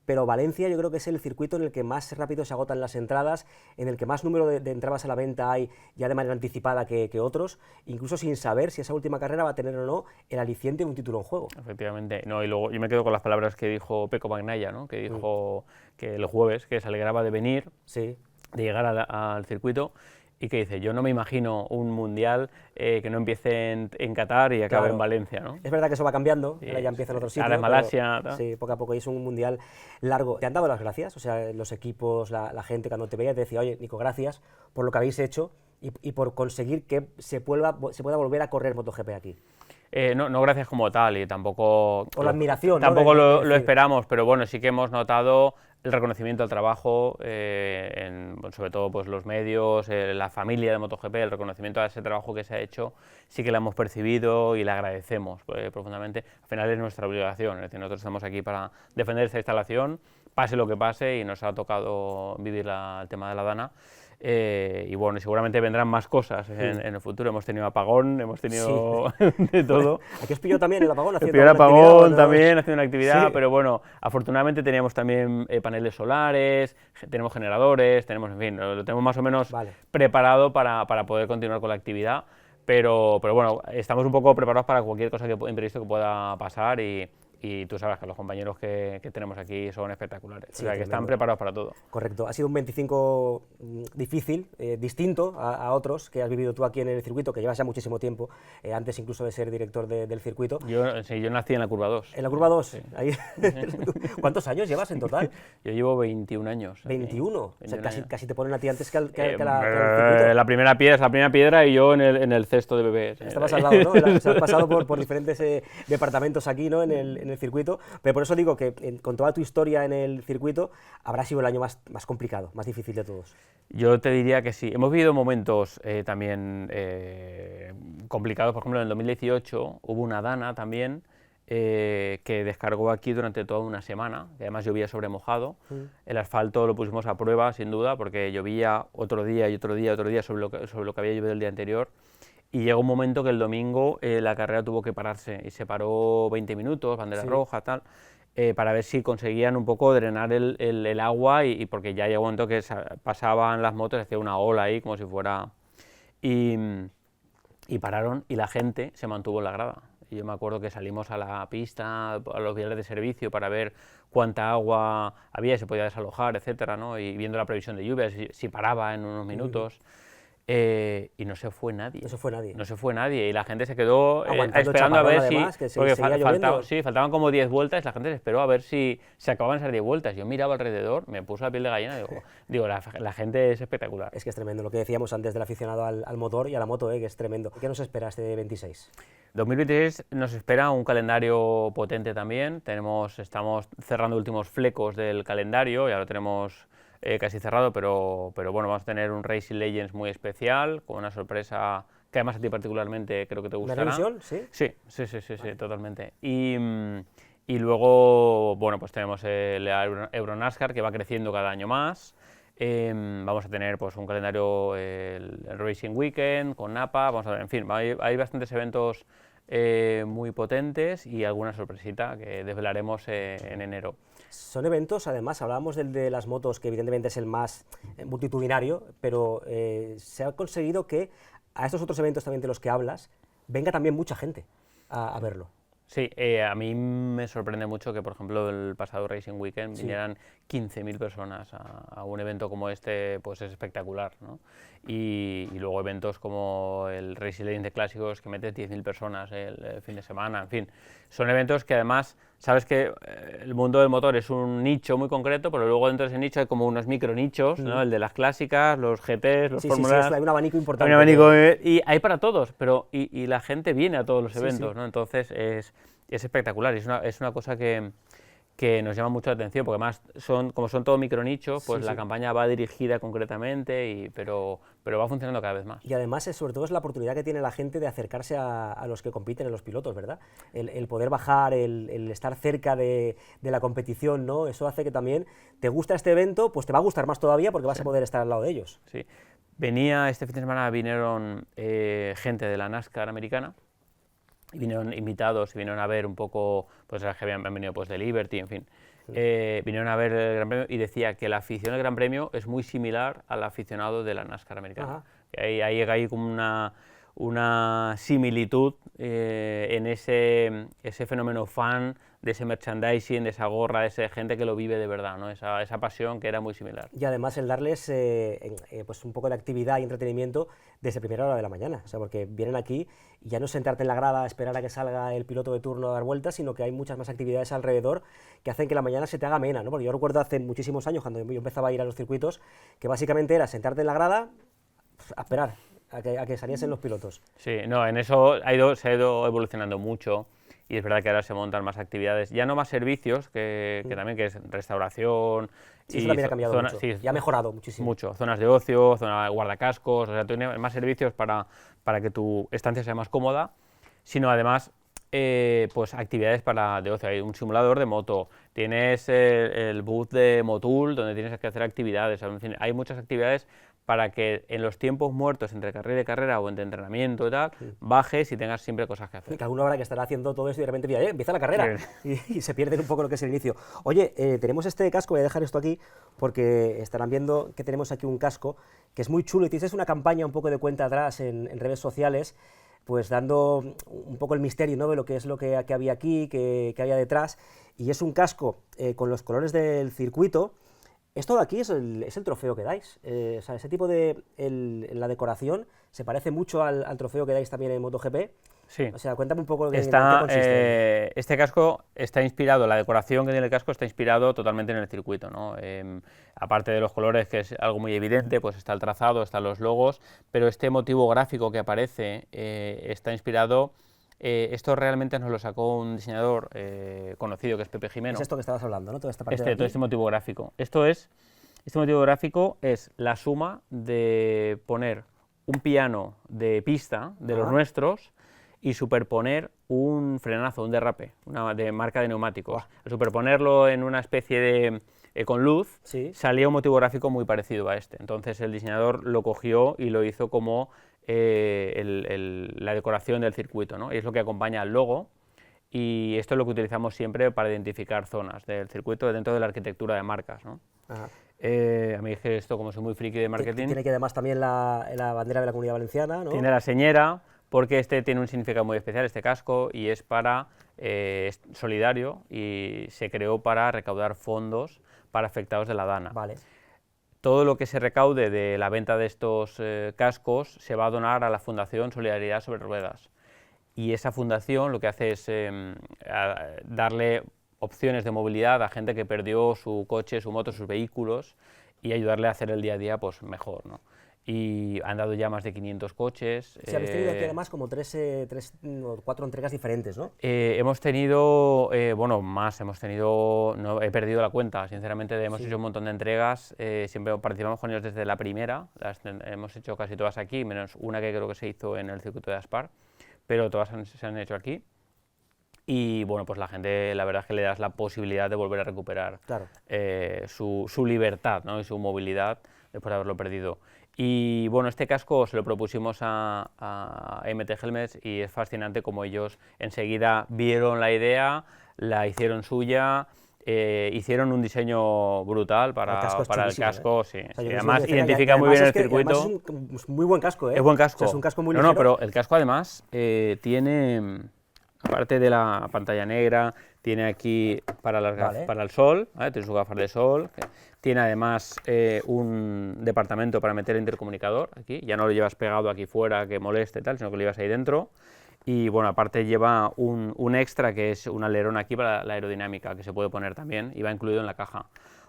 A: pero Valencia yo creo que es el circuito en el que más rápido se agotan las entradas, en el que más número de entradas a la venta hay ya de manera anticipada que otros, incluso sin saber si esa última carrera va a tener o no el aliciente de un título en juego.
C: Efectivamente, no, y luego yo me quedo con las palabras que dijo Peco Bagnaia, ¿no? Que dijo que el jueves, que se alegraba de venir,
A: sí,
C: de llegar al circuito, y que dice, yo no me imagino un mundial que no empiece en Qatar y acabe en Valencia, ¿no?
A: Es verdad que eso va cambiando, sí, ahora ya empieza en otro sitio.
C: Ahora es Malasia.
A: Sí, poco a poco, y es un mundial largo. ¿Te han dado las gracias? O sea, los equipos, la gente cuando te veía te decía, oye, Nico, gracias por lo que habéis hecho y por conseguir que se pueda volver a correr MotoGP aquí.
C: No gracias como tal, y tampoco...
A: O la admiración,
C: tampoco
A: ¿no?
C: lo esperamos, pero bueno, sí que hemos notado el reconocimiento al trabajo, sobre todo pues, los medios, la familia de MotoGP, el reconocimiento a ese trabajo que se ha hecho, sí que lo hemos percibido y le agradecemos profundamente. Al final es nuestra obligación, es decir, nosotros estamos aquí para defender esta instalación, pase lo que pase, y nos ha tocado vivir el tema de la Dana. Y bueno, seguramente vendrán más cosas en el futuro. Hemos tenido apagón, hemos tenido de todo.
A: Aquí os pilló también el apagón haciendo
C: el apagón
A: actividad, ¿no?
C: también haciendo una actividad, sí, pero bueno, afortunadamente teníamos también paneles solares, tenemos generadores, en fin, lo tenemos más o menos preparado para poder continuar con la actividad, pero bueno, estamos un poco preparados para cualquier cosa imprevisto que pueda pasar, y tú sabes que los compañeros que tenemos aquí son espectaculares, sí, o sea, que están preparados para todo.
A: Correcto, ha sido un 25 difícil, distinto a otros que has vivido tú aquí en el circuito, que llevas ya muchísimo tiempo, antes incluso de ser director del circuito.
C: Yo nací en la curva 2.
A: ¿En la curva 2?
C: Sí.
A: Ahí. ¿Cuántos años llevas en total?
C: Yo llevo 21 años.
A: 21, o sea, casi te ponen a ti antes que al circuito.
C: La primera piedra y yo en el cesto de bebés.
A: Estabas al lado, ¿no? O sea, has pasado por diferentes departamentos aquí, ¿no? En el circuito, pero por eso digo que con toda tu historia en el circuito habrá sido el año más complicado, más difícil de todos.
C: Yo te diría que sí. Hemos vivido momentos también complicados. Por ejemplo, en el 2018 hubo una Dana también que descargó aquí durante toda una semana, que además llovía sobre mojado. El asfalto lo pusimos a prueba, sin duda, porque llovía otro día y otro día sobre lo que había llovido el día anterior. Y llegó un momento que el domingo la carrera tuvo que pararse, y se paró 20 minutos, bandera roja, tal, para ver si conseguían un poco drenar el agua, y porque ya llegó un momento que pasaban las motos, hacía una ola ahí, como si fuera... Y pararon, y la gente se mantuvo en la grada. Y yo me acuerdo que salimos a la pista, a los viales de servicio, para ver cuánta agua había, se podía desalojar, etcétera, ¿no? Y viendo la previsión de lluvia, si paraba en unos minutos... y no se fue nadie.
A: No se fue nadie.
C: No se fue nadie, y la gente se quedó
A: esperando
C: a ver
A: además,
C: si... Porque faltaban como 10 vueltas, la gente se esperó a ver si se acababan esas 10 vueltas. Yo miraba alrededor, me puso la piel de gallina, digo la gente es espectacular.
A: Es que es tremendo, lo que decíamos antes del aficionado al motor y a la moto, que es tremendo. ¿Qué nos espera este 26?
C: 2026 nos espera un calendario potente también. Estamos cerrando últimos flecos del calendario, ya lo tenemos... casi cerrado, pero bueno, vamos a tener un Racing Legends muy especial, con una sorpresa que además a ti particularmente creo que te gustará.
A: ¿Una revisión? ¿Sí?
C: Sí, totalmente. Y luego, bueno, pues tenemos el Euronascar, que va creciendo cada año más. Vamos a tener pues un calendario, el Racing Weekend, con Napa, vamos a ver, en fin, hay bastantes eventos muy potentes y alguna sorpresita que desvelaremos en enero.
A: Son eventos, además, hablábamos del de las motos, que evidentemente es el más multitudinario, pero se ha conseguido que a estos otros eventos también de los que hablas, venga también mucha gente a verlo.
C: Sí, a mí me sorprende mucho que, por ejemplo, el pasado Racing Weekend vinieran 15.000 personas a un evento como este, pues es espectacular, ¿no? Y luego eventos como el Racing Legends de Clásicos, que metes 10.000 personas el fin de semana, en fin. Son eventos que además, sabes que el mundo del motor es un nicho muy concreto, pero luego dentro de ese nicho hay como unos micro nichos, ¿no? El de las clásicas, los GTs, los Fórmulas.
A: Sí, hay un abanico importante.
C: Hay un abanico, y hay para todos, pero y la gente viene a todos los eventos, ¿no? Entonces es espectacular, es una cosa que nos llama mucho la atención, porque además como son todo micronichos, pues la campaña va dirigida concretamente, pero va funcionando cada vez más.
A: Y además, sobre todo, es la oportunidad que tiene la gente de acercarse a los que compiten en los pilotos, ¿verdad? El poder bajar, el estar cerca de la competición, ¿no? Eso hace que también te gusta este evento, pues te va a gustar más todavía porque vas a poder estar al lado de ellos.
C: Sí. Este fin de semana vinieron gente de la NASCAR americana, y vinieron invitados y vinieron a ver un poco, pues que habían venido pues de Liberty, en fin. Vinieron a ver el Gran Premio y decía que la afición del Gran Premio es muy similar al aficionado de la NASCAR americana. Hay como una similitud en ese fenómeno fan, de ese merchandising, de esa gorra, de esa gente que lo vive de verdad, ¿no? Esa pasión que era muy similar.
A: Y además el darles pues un poco de actividad y entretenimiento desde primera hora de la mañana, o sea, porque vienen aquí y ya no es sentarte en la grada a esperar a que salga el piloto de turno a dar vueltas, sino que hay muchas más actividades alrededor que hacen que la mañana se te haga amena, ¿no? Porque yo recuerdo hace muchísimos años, cuando yo empezaba a ir a los circuitos, que básicamente era sentarte en la grada a esperar a que saliesen los pilotos.
C: Sí, no, en eso se ha ido evolucionando mucho. Y es verdad que ahora se montan más actividades, ya no más servicios, que también, que es restauración.
A: Sí, eso también ha cambiado mucho, y ha mejorado muchísimo.
C: Mucho, zonas de ocio, zona de guardacascos, o sea, tienes más servicios para que tu estancia sea más cómoda, sino además pues actividades de ocio. Hay un simulador de moto, tienes el booth de Motul, donde tienes que hacer actividades, en fin, hay muchas actividades para que en los tiempos muertos entre carrera y carrera o entre entrenamiento y tal, bajes y tengas siempre cosas que hacer.
A: Que alguna hora que estará haciendo todo esto y de repente empieza la carrera y se pierden un poco lo que es el inicio. Oye, tenemos este casco, voy a dejar esto aquí porque estarán viendo que tenemos aquí un casco que es muy chulo y tienes una campaña un poco de cuenta atrás en redes sociales, pues dando un poco el misterio, ¿no?, de lo que es lo que había aquí, que había detrás, y es un casco con los colores del circuito. Esto de aquí es el trofeo que dais, o sea, ese tipo la decoración se parece mucho al trofeo que dais también en MotoGP.
C: Sí.
A: O sea, cuéntame un poco en qué consiste.
C: Este casco está inspirado, la decoración que tiene el casco está inspirado totalmente en el circuito, ¿no? Aparte de los colores, que es algo muy evidente, pues está el trazado, están los logos, pero este motivo gráfico que aparece está inspirado. Esto realmente nos lo sacó un diseñador conocido, que es Pepe Jimeno.
A: Es esto que estabas hablando, ¿no? Toda esta parte
C: todo este motivo gráfico. Este motivo gráfico es la suma de poner un piano de pista de los nuestros y superponer un frenazo, un derrape, de marca de neumáticos. Al superponerlo en una especie de con luz, salía un motivo gráfico muy parecido a este. Entonces el diseñador lo cogió y lo hizo como la decoración del circuito, ¿no? Y es lo que acompaña al logo, y esto es lo que utilizamos siempre para identificar zonas del circuito dentro de la arquitectura de marcas, ¿no? A mí es que esto, como soy muy friki de marketing...
A: Tiene que además también la bandera de la Comunidad Valenciana, ¿no?
C: Tiene la señera, porque este tiene un significado muy especial, este casco, y es es solidario, y se creó para recaudar fondos para afectados de la Dana.
A: Vale.
C: Todo lo que se recaude de la venta de estos cascos se va a donar a la Fundación Solidaridad sobre Ruedas. Y esa fundación lo que hace es darle opciones de movilidad a gente que perdió su coche, su moto, sus vehículos, y ayudarle a hacer el día a día pues mejor, ¿no? Y han dado ya más de 500 coches.
A: Sí, habéis tenido aquí además como 4 entregas diferentes, ¿no?
C: Hemos tenido, no he perdido la cuenta, sinceramente, hemos hecho un montón de entregas, siempre participamos con ellos desde la primera, hemos hecho casi todas aquí, menos una que creo que se hizo en el circuito de Aspar, pero todas se han hecho aquí. Y bueno, pues la gente, la verdad es que le das la posibilidad de volver a recuperar su libertad, ¿no?, y su movilidad, después de haberlo perdido. Y bueno, este casco se lo propusimos a MT Helmets y es fascinante como ellos enseguida vieron la idea, la hicieron suya, hicieron un diseño brutal para el casco, sí.
A: O sea,
C: Sí, además identifica muy bien el circuito.
A: Es un muy buen casco, ¿eh?
C: Es buen casco.
A: O sea, es un casco muy ligero.
C: No, pero el casco además tiene, aparte de la pantalla negra, tiene aquí para el sol, ¿vale? Tiene sus gafas de sol, tiene además un departamento para meter el intercomunicador aquí, ya no lo llevas pegado aquí fuera que moleste tal, sino que lo llevas ahí dentro. Y bueno, aparte lleva un extra que es un alerón aquí para la aerodinámica, que se puede poner también y va incluido en la caja.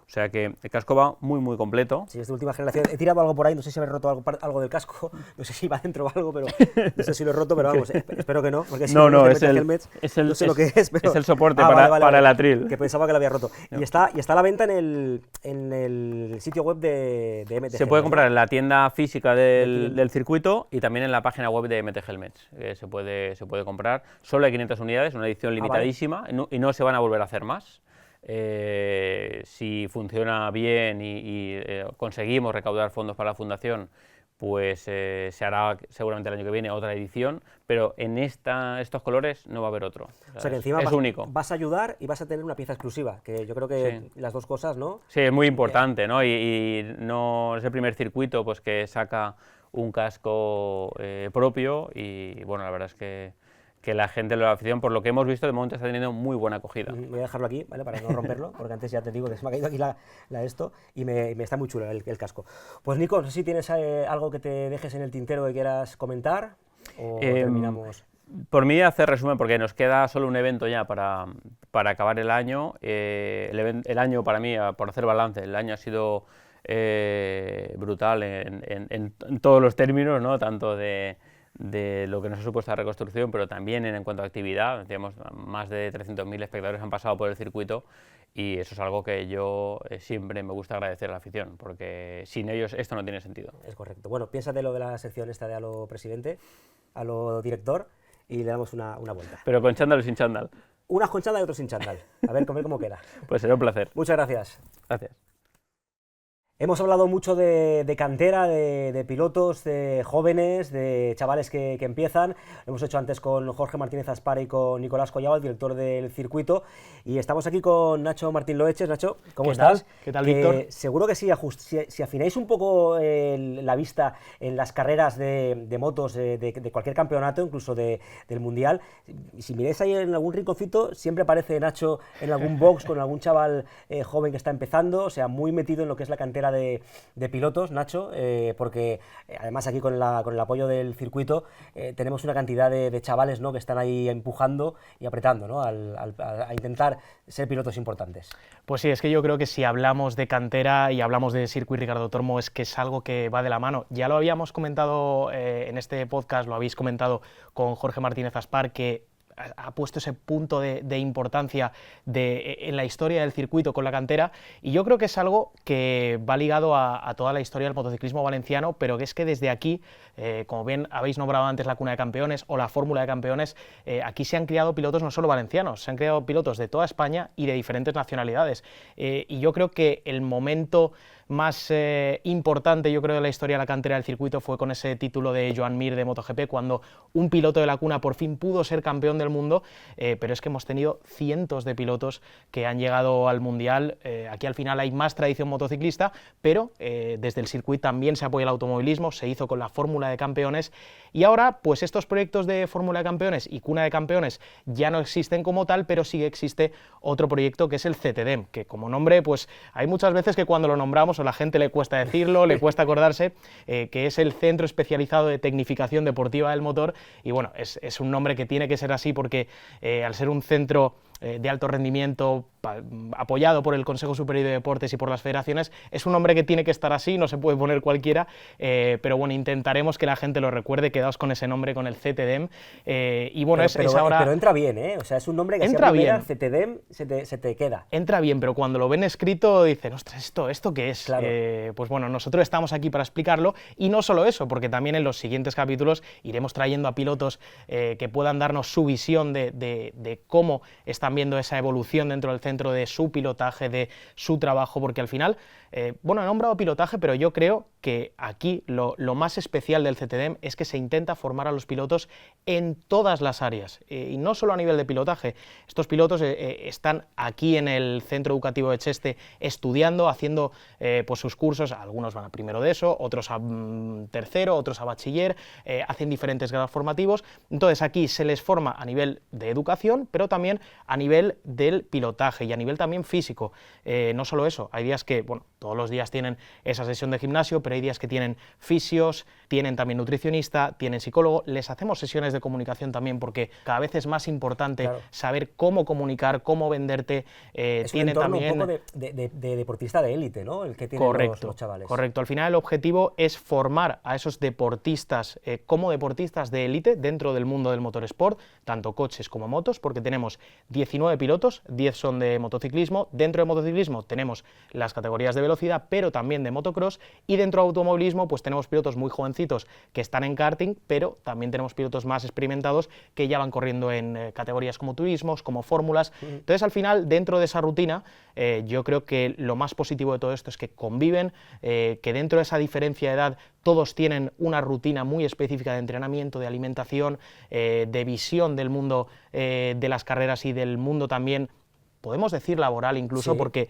C: O sea que el casco va muy completo.
A: Sí, es de última generación. He tirado algo por ahí, no sé si habré roto algo del casco, no sé si va dentro o algo, pero no sé si lo he roto, pero vamos, espero que no. Porque si
C: no,
A: no
C: es el soporte para el atril.
A: Que pensaba que lo había roto. No. Y está a la venta en el sitio web de MT Helmets.
C: Se puede comprar en la tienda física del circuito y también en la página web de MT Helmets. Se puede comprar. Solo hay 500 unidades, una edición limitadísima, vale. Y no se van a volver a hacer más. Si funciona bien y conseguimos recaudar fondos para la fundación, pues se hará seguramente el año que viene otra edición, pero en estos colores no va a haber otro.
A: O sea que encima
C: es único.
A: Vas a ayudar y vas a tener una pieza exclusiva, que yo creo que sí. Las dos cosas, ¿no?
C: Sí, es muy importante, ¿no? Y no es el primer circuito pues, que saca un casco propio y bueno, la verdad es que la gente de la afición, por lo que hemos visto, de momento está teniendo muy buena acogida.
A: Voy a dejarlo aquí, ¿vale? Para no romperlo, porque antes ya te digo que se me ha caído aquí la esto y me está muy chulo el casco. Pues Nico, no sé si tienes algo que te dejes en el tintero que quieras comentar o terminamos.
C: Por mí hacer resumen, porque nos queda solo un evento ya para acabar el año. El año para mí, por hacer balance, el año ha sido brutal en todos los términos, ¿no? Tanto de lo que nos ha supuesto la reconstrucción, pero también en cuanto a actividad. Decíamos, más de 300.000 espectadores han pasado por el circuito y eso es algo que yo siempre me gusta agradecer a la afición, porque sin ellos esto no tiene sentido.
A: Es correcto. Bueno, piénsate lo de la sección esta de a lo presidente, a lo director y le damos una vuelta.
C: Pero con chándal o sin chándal.
A: Unas con chándal y otros sin chándal. A ver cómo queda.
C: Pues será un placer.
A: Muchas gracias.
C: Gracias.
A: Hemos hablado mucho de cantera, de pilotos, de jóvenes, de chavales que empiezan. Lo hemos hecho antes con Jorge Martínez Aspar y con Nicolás Collado, el director del circuito. Y estamos aquí con Nacho Martín Loeches. Nacho, ¿cómo estás?
D: ¿Qué tal, Víctor?
A: Seguro que si afináis un poco la vista en las carreras de motos de cualquier campeonato, incluso del Mundial, si miráis ahí en algún rinconcito, siempre aparece Nacho en algún box con algún chaval joven que está empezando, o sea, muy metido en lo que es la cantera de pilotos, Nacho, porque además aquí con el apoyo del circuito tenemos una cantidad de chavales, ¿no?, que están ahí empujando y apretando, ¿no?, a intentar ser pilotos importantes.
D: Pues sí, es que yo creo que si hablamos de cantera y hablamos de Circuit Ricardo Tormo es que es algo que va de la mano. Ya lo habíamos comentado en este podcast, lo habéis comentado con Jorge Martínez Aspar, que ha puesto ese punto de importancia en la historia del circuito con la cantera, y yo creo que es algo que va ligado a toda la historia del motociclismo valenciano, pero que es que desde aquí, como bien habéis nombrado antes la Cuna de Campeones o la Fórmula de Campeones, aquí se han criado pilotos no solo valencianos, se han criado pilotos de toda España y de diferentes nacionalidades, y yo creo que el momento más importante, yo creo, de la historia de la cantera del circuito fue con ese título de Joan Mir de MotoGP, cuando un piloto de la Cuna por fin pudo ser campeón del mundo, pero es que hemos tenido cientos de pilotos que han llegado al Mundial. Aquí al final hay más tradición motociclista, pero desde el circuito también se apoya el automovilismo, se hizo con la Fórmula de Campeones, y ahora pues estos proyectos de Fórmula de Campeones y Cuna de Campeones ya no existen como tal, pero sí existe otro proyecto que es el CTDEM, que como nombre pues hay muchas veces que cuando lo nombramos o la gente le cuesta decirlo, le cuesta acordarse, que es el Centro Especializado de Tecnificación Deportiva del Motor, y bueno, es un nombre que tiene que ser así porque al ser un centro de alto rendimiento apoyado por el Consejo Superior de Deportes y por las federaciones, es un nombre que tiene que estar así, no se puede poner cualquiera, pero bueno, intentaremos que la gente lo recuerde, quedaos con ese nombre, con el CTDEM, y bueno, es ahora...
A: Pero entra bien, ¿eh? O sea, es un nombre que
D: entra bien.
A: CTDEM se te queda.
D: Entra bien, pero cuando lo ven escrito dicen, ostras, ¿esto qué es?
A: Claro.
D: Pues bueno, nosotros estamos aquí para explicarlo, y no solo eso, porque también en los siguientes capítulos iremos trayendo a pilotos que puedan darnos su visión de cómo están viendo esa evolución dentro del centro, de su pilotaje, de su trabajo, porque al final bueno, he nombrado pilotaje, pero yo creo que aquí lo más especial del CTDM es que se intenta formar a los pilotos en todas las áreas, y no solo a nivel de pilotaje. Estos pilotos están aquí en el centro educativo de Cheste estudiando, haciendo pues sus cursos. Algunos van a primero de ESO, otros a tercero, otros a bachiller, hacen diferentes grados formativos. Entonces aquí se les forma a nivel de educación, pero también a nivel del pilotaje y a nivel también físico. No solo eso, hay días que, bueno, todos los días tienen esa sesión de gimnasio, pero hay días que tienen fisios, tienen también nutricionista, tienen psicólogo. Les hacemos sesiones de comunicación también, porque cada vez es más importante saber cómo comunicar, cómo venderte.
A: Es
D: tiene
A: un entorno
D: también
A: un poco de deportista de élite, ¿no? El que tienen los chavales.
D: Correcto. Al final el objetivo es formar a esos deportistas como deportistas de élite dentro del mundo del motorsport, tanto coches como motos, porque tenemos 19 pilotos, 10 son de motociclismo. Dentro de motociclismo tenemos las categorías de velocidad, pero también de motocross, y dentro de automovilismo pues tenemos pilotos muy jovencitos que están en karting, pero también tenemos pilotos más experimentados que ya van corriendo en categorías como turismos, como fórmulas. Entonces, al final, dentro de esa rutina, yo creo que lo más positivo de todo esto es que conviven, que dentro de esa diferencia de edad todos tienen una rutina muy específica de entrenamiento, de alimentación, de visión del mundo de las carreras y del mundo también, podemos decir laboral incluso, sí. Porque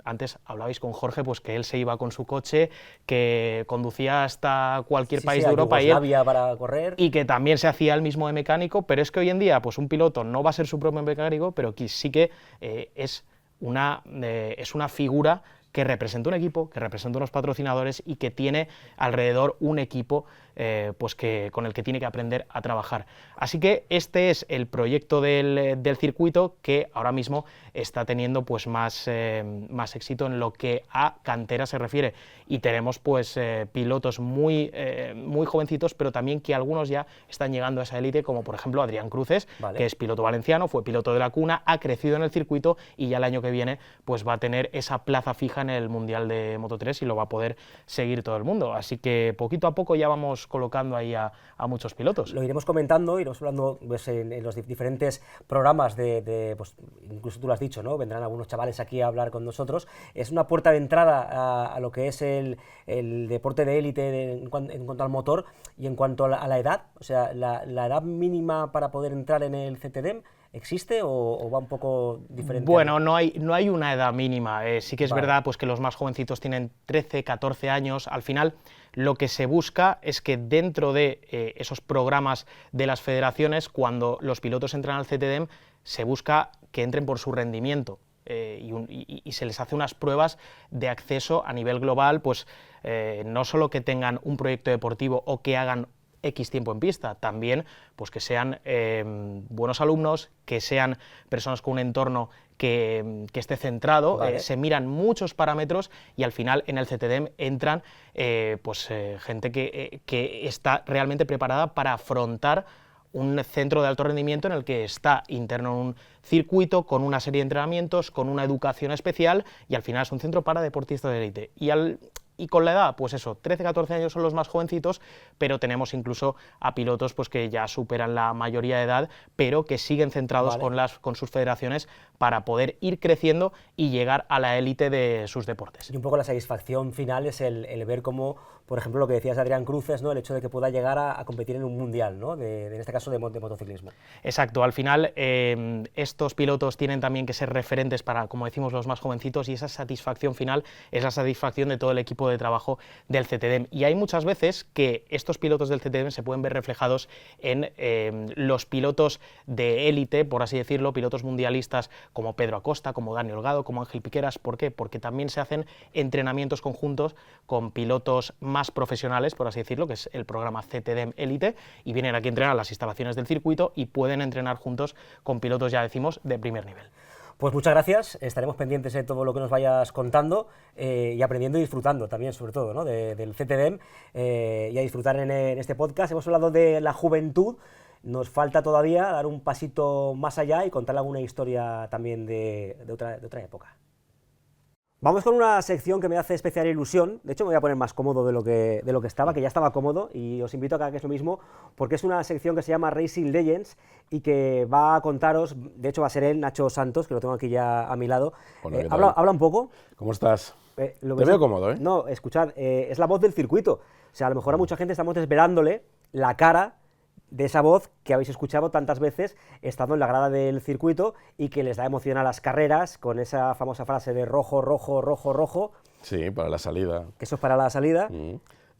D: antes hablabais con Jorge, pues que él se iba con su coche, que conducía hasta cualquier país de Europa
A: para correr,
D: y que también se hacía el mismo de mecánico, pero es que hoy en día pues un piloto no va a ser su propio mecánico, pero que sí que es una figura que representa un equipo, que representa unos patrocinadores y que tiene alrededor un equipo pues con el que tiene que aprender a trabajar. Así que este es el proyecto del circuito, que ahora mismo está teniendo pues más éxito en lo que a cantera se refiere, y tenemos pues pilotos muy jovencitos, pero también que algunos ya están llegando a esa élite, como por ejemplo Adrián Cruces, que es piloto valenciano, fue piloto de la cuna, ha crecido en el circuito y ya el año que viene pues va a tener esa plaza fija en el Mundial de Moto3 y lo va a poder seguir todo el mundo. Así que poquito a poco ya vamos colocando ahí a muchos pilotos.
A: Lo iremos comentando, iremos hablando pues, en los diferentes programas pues, incluso tú lo has dicho, ¿no? Vendrán algunos chavales aquí a hablar con nosotros. Es una puerta de entrada a lo que es el deporte de élite en cuanto al motor y en cuanto a la edad. O sea, la edad mínima para poder entrar en el CTDM, ¿existe o va un poco diferente?
D: Bueno, no hay una edad mínima. Sí que es verdad pues, que los más jovencitos tienen 13, 14 años. Al final, lo que se busca es que dentro de esos programas de las federaciones, cuando los pilotos entran al CTDM, se busca que entren por su rendimiento. Y se les hace unas pruebas de acceso a nivel global, pues no solo que tengan un proyecto deportivo o que hagan X tiempo en pista, también pues que sean buenos alumnos, que sean personas con un entorno que esté centrado, se miran muchos parámetros y al final en el CTDM entran gente que está realmente preparada para afrontar un centro de alto rendimiento en el que está interno en un circuito, con una serie de entrenamientos, con una educación especial, y al final es un centro para deportistas de élite. Y con la edad, pues eso, 13, 14 años son los más jovencitos, pero tenemos incluso a pilotos pues que ya superan la mayoría de edad, pero que siguen centrados con sus federaciones para poder ir creciendo y llegar a la élite de sus deportes.
A: Y un poco la satisfacción final es el ver cómo, por ejemplo, lo que decías de Adrián Cruces, ¿no? El hecho de que pueda llegar a competir en un mundial, ¿no? En este caso de motociclismo.
D: Exacto, al final estos pilotos tienen también que ser referentes para, como decimos, los más jovencitos, y esa satisfacción final es la satisfacción de todo el equipo de trabajo del CTDM. Y hay muchas veces que estos pilotos del CTDM se pueden ver reflejados en los pilotos de élite, por así decirlo, pilotos mundialistas como Pedro Acosta, como Dani Holgado, como Ángel Piqueras. ¿Por qué? Porque también se hacen entrenamientos conjuntos con pilotos más profesionales, por así decirlo, que es el programa CTDM Élite, y vienen aquí a entrenar a las instalaciones del circuito y pueden entrenar juntos con pilotos, ya decimos, de primer nivel.
A: Pues muchas gracias, estaremos pendientes de todo lo que nos vayas contando y aprendiendo y disfrutando también, sobre todo, ¿no? del CTDM y a disfrutar en este podcast. Hemos hablado de la juventud, nos falta todavía dar un pasito más allá y contar alguna historia también de otra época. Vamos con una sección que me hace especial ilusión. De hecho, me voy a poner más cómodo de lo que estaba, que ya estaba cómodo, y os invito a que hagáis lo mismo, porque es una sección que se llama Racing Legends y que va a contaros, de hecho va a ser él, Nacho Santos, que lo tengo aquí ya a mi lado.
E: Hola,
A: Habla un poco.
E: ¿Cómo estás? Te veo cómodo, ¿eh?
A: No, escuchad, es la voz del circuito. O sea, a lo mejor a mucha gente estamos desvelándole la cara de esa voz que habéis escuchado tantas veces estando en la grada del circuito y que les da emoción a las carreras con esa famosa frase de rojo, rojo, rojo, rojo.
E: Sí, para la salida.
A: Que eso es para la salida.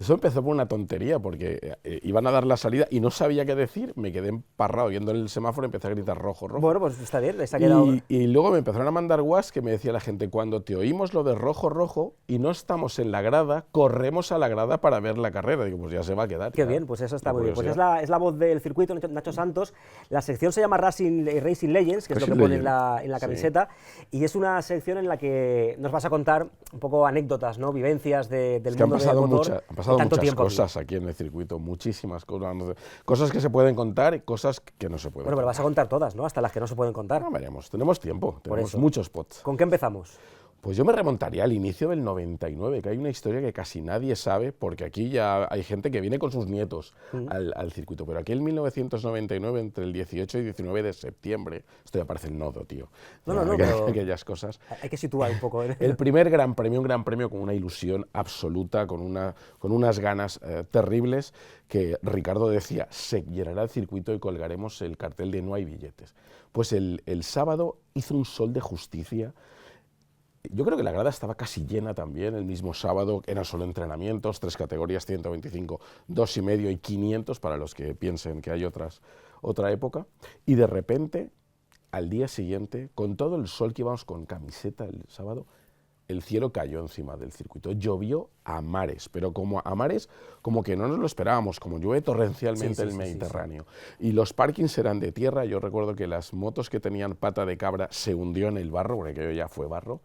E: Eso empezó por una tontería, porque iban a dar la salida y no sabía qué decir, me quedé emparrado viendo el semáforo y empecé a gritar rojo, rojo.
A: Bueno, pues está bien, les ha quedado...
E: Y luego me empezaron a mandar WhatsApp que me decía la gente, cuando te oímos lo de rojo, rojo y no estamos en la grada, corremos a la grada para ver la carrera. Digo, pues ya se va a quedar.
A: Qué bien, pues eso está muy bien. Pues es
E: curiosidad.
A: la voz del circuito, Nacho Santos. La sección se llama Racing Legends, que es lo que pone en la camiseta, y es una sección en la que nos vas a contar un poco anécdotas, ¿no? Vivencias del
E: Es que
A: mundo del motor.
E: han pasado
A: tanto
E: muchas
A: tiempo
E: cosas aquí en el circuito, muchísimas cosas. Cosas que se pueden contar y cosas que no se pueden
A: Bueno, pero
E: contar.
A: vas a contar todas, ¿no? Hasta las que no se pueden contar.
E: No, veremos, tenemos tiempo, tenemos
A: eso.
E: muchos spots.
A: ¿Con qué empezamos?
E: Pues yo me remontaría al inicio del 99, que hay una historia que casi nadie sabe, porque aquí ya hay gente que viene con sus nietos al circuito, pero aquí en 1999, entre el 18 y 19 de septiembre, esto ya parece el nodo, tío,
A: No, pero
E: aquellas cosas.
A: hay que situar un poco.
E: El primer gran premio, un gran premio con una ilusión absoluta, con unas ganas terribles, que Ricardo decía, se llenará el circuito y colgaremos el cartel de no hay billetes. Pues el sábado hizo un sol de justicia. Yo creo que la grada estaba casi llena también el mismo sábado, eran solo entrenamientos, 3 categorías, 125, 2,5 y 500 para los que piensen que hay otra época. Y de repente, al día siguiente, con todo el sol que íbamos con camiseta el sábado, el cielo cayó encima del circuito, llovió a mares, pero como a mares, como que no nos lo esperábamos, como llueve torrencialmente el Mediterráneo. Y los parkings eran de tierra, yo recuerdo que las motos que tenían pata de cabra se hundió en el barro, porque aquello ya fue barro,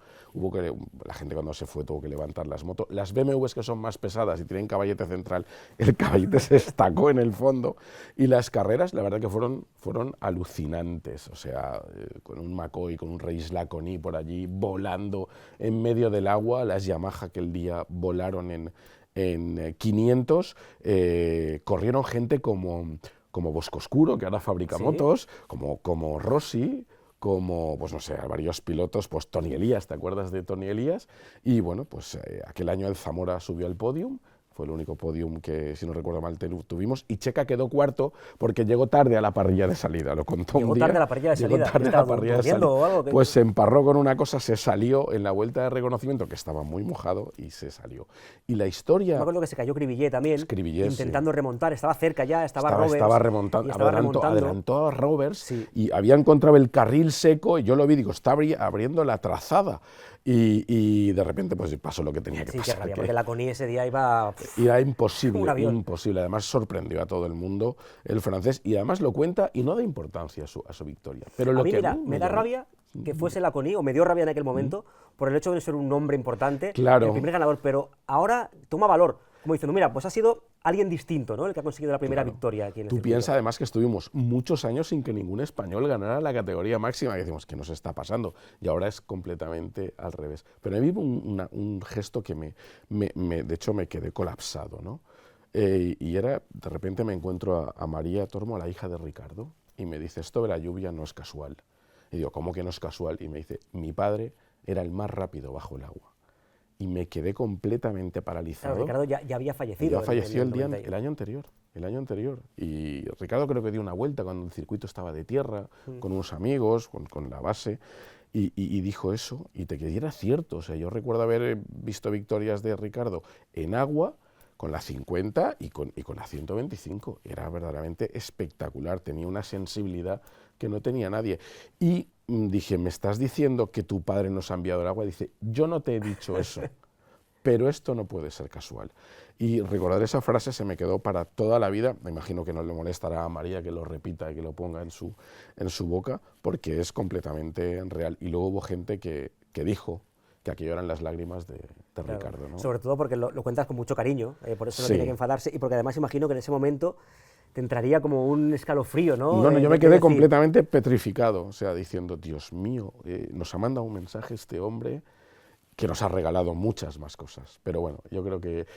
E: la gente cuando se fue tuvo que levantar las motos. Las BMWs que son más pesadas y tienen caballete central, el caballete se estacó en el fondo, y las carreras, la verdad que fueron alucinantes, o sea, con un McCoy, con un Reis Laconí por allí, volando en medio del agua, las Yamaha aquel día volaron en 500, corrieron gente como Bosco Oscuro, que ahora fabrica motos, como Rossi, como, pues no sé, varios pilotos, pues Tony Elías, ¿te acuerdas de Tony Elías? Y bueno, pues aquel año el Zamora subió al podium, fue el único podium que, si no recuerdo mal, tuvimos, y Checa quedó cuarto porque llegó tarde a la parrilla de salida, lo contó un día.
A: Llegó tarde a la parrilla de salida.
E: Llegó tarde a la parrilla de salida.
A: ¿O algo?
E: Pues se emparró con una cosa, se salió en la vuelta de reconocimiento, que estaba muy mojado, y se salió. Y la historia...
A: Me acuerdo que se cayó Cribillet también, intentando remontar, estaba cerca ya, estaba Roberts.
E: Estaba remontando, adelantó a Roberts,
A: sí.
E: Y había encontrado el carril seco, y yo lo vi, digo, está abriendo la trazada. Y de repente pues pasó lo que tenía que pasar.
A: Sí, qué rabia, porque la Coni ese día iba...
E: Era imposible, además sorprendió a todo el mundo el francés, y además lo cuenta y no da importancia a su victoria. Pero lo que
A: me da rabia que fuese la Coni, o me dio rabia en aquel momento, por el hecho de ser un nombre importante,
E: claro,
A: el primer ganador, pero ahora toma valor, como diciendo, mira, pues ha sido alguien distinto, ¿no? El que ha conseguido la primera victoria aquí en el
E: Tú
A: circuito.
E: piensas además que estuvimos muchos años sin que ningún español ganara la categoría máxima, y decimos, ¿qué nos está pasando? Y ahora es completamente al revés. Pero a mí hubo un gesto que de hecho me quedé colapsado, ¿no? Y era, de repente me encuentro a María Tormo, la hija de Ricardo, y me dice, esto de la lluvia no es casual. Y digo, ¿cómo que no es casual? Y me dice, mi padre era el más rápido bajo el agua. Y me quedé completamente paralizado.
A: Claro, Ricardo ya había fallecido.
E: Ya falleció el año anterior. Y Ricardo creo que dio una vuelta cuando el circuito estaba de tierra, con unos amigos, con la base, y dijo eso, y era cierto. O sea, yo recuerdo haber visto victorias de Ricardo en agua, con la 50 y con la 125. Era verdaderamente espectacular, tenía una sensibilidad que no tenía nadie. Y dije, ¿me estás diciendo que tu padre nos ha enviado el agua? Dice, yo no te he dicho eso, pero esto no puede ser casual. Y recordar esa frase se me quedó para toda la vida. Me imagino que no le molestará a María que lo repita y que lo ponga en su boca, porque es completamente real. Y luego hubo gente que dijo que aquello eran las lágrimas de Ricardo, ¿no?
A: Sobre todo porque lo cuentas con mucho cariño, por eso no tiene que enfadarse, y porque además imagino que en ese momento te entraría como un escalofrío, ¿no?
E: No, yo me quedé completamente petrificado, o sea, diciendo, Dios mío, nos ha mandado un mensaje este hombre que nos ha regalado muchas más cosas. Pero bueno, yo creo que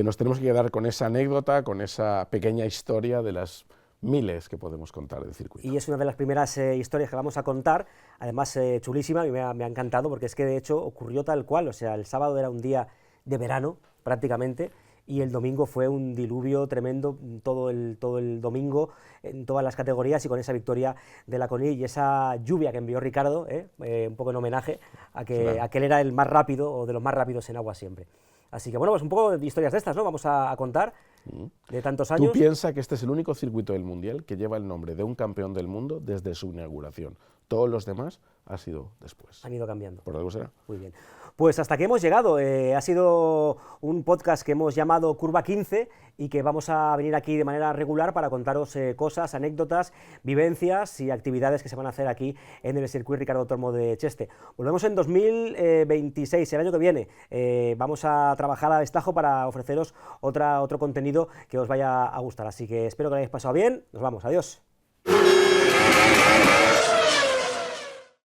E: nos tenemos que quedar con esa anécdota, con esa pequeña historia de las miles que podemos contar del circuito.
A: Y es una de las primeras historias que vamos a contar, además chulísima, y me ha encantado, porque es que de hecho ocurrió tal cual, o sea, el sábado era un día de verano, prácticamente, y el domingo fue un diluvio tremendo, todo el domingo, en todas las categorías, y con esa victoria de la Conil y esa lluvia que envió Ricardo, un poco en homenaje a que él era el más rápido, o de los más rápidos en agua siempre. Así que bueno, pues un poco de historias de estas, ¿no? Vamos a contar, de tantos años.
E: Tú piensas que este es el único circuito del Mundial que lleva el nombre de un campeón del mundo desde su inauguración. Todos los demás ha sido después.
A: Han ido cambiando.
E: ¿Por algo será?
A: Muy bien. Pues hasta aquí hemos llegado. Ha sido un podcast que hemos llamado Curva 15 y que vamos a venir aquí de manera regular para contaros cosas, anécdotas, vivencias y actividades que se van a hacer aquí en el Circuit Ricardo Tormo de Cheste. Volvemos en 2026, el año que viene. Vamos a trabajar a destajo para ofreceros otro contenido que os vaya a gustar. Así que espero que lo hayáis pasado bien. Nos vamos. Adiós.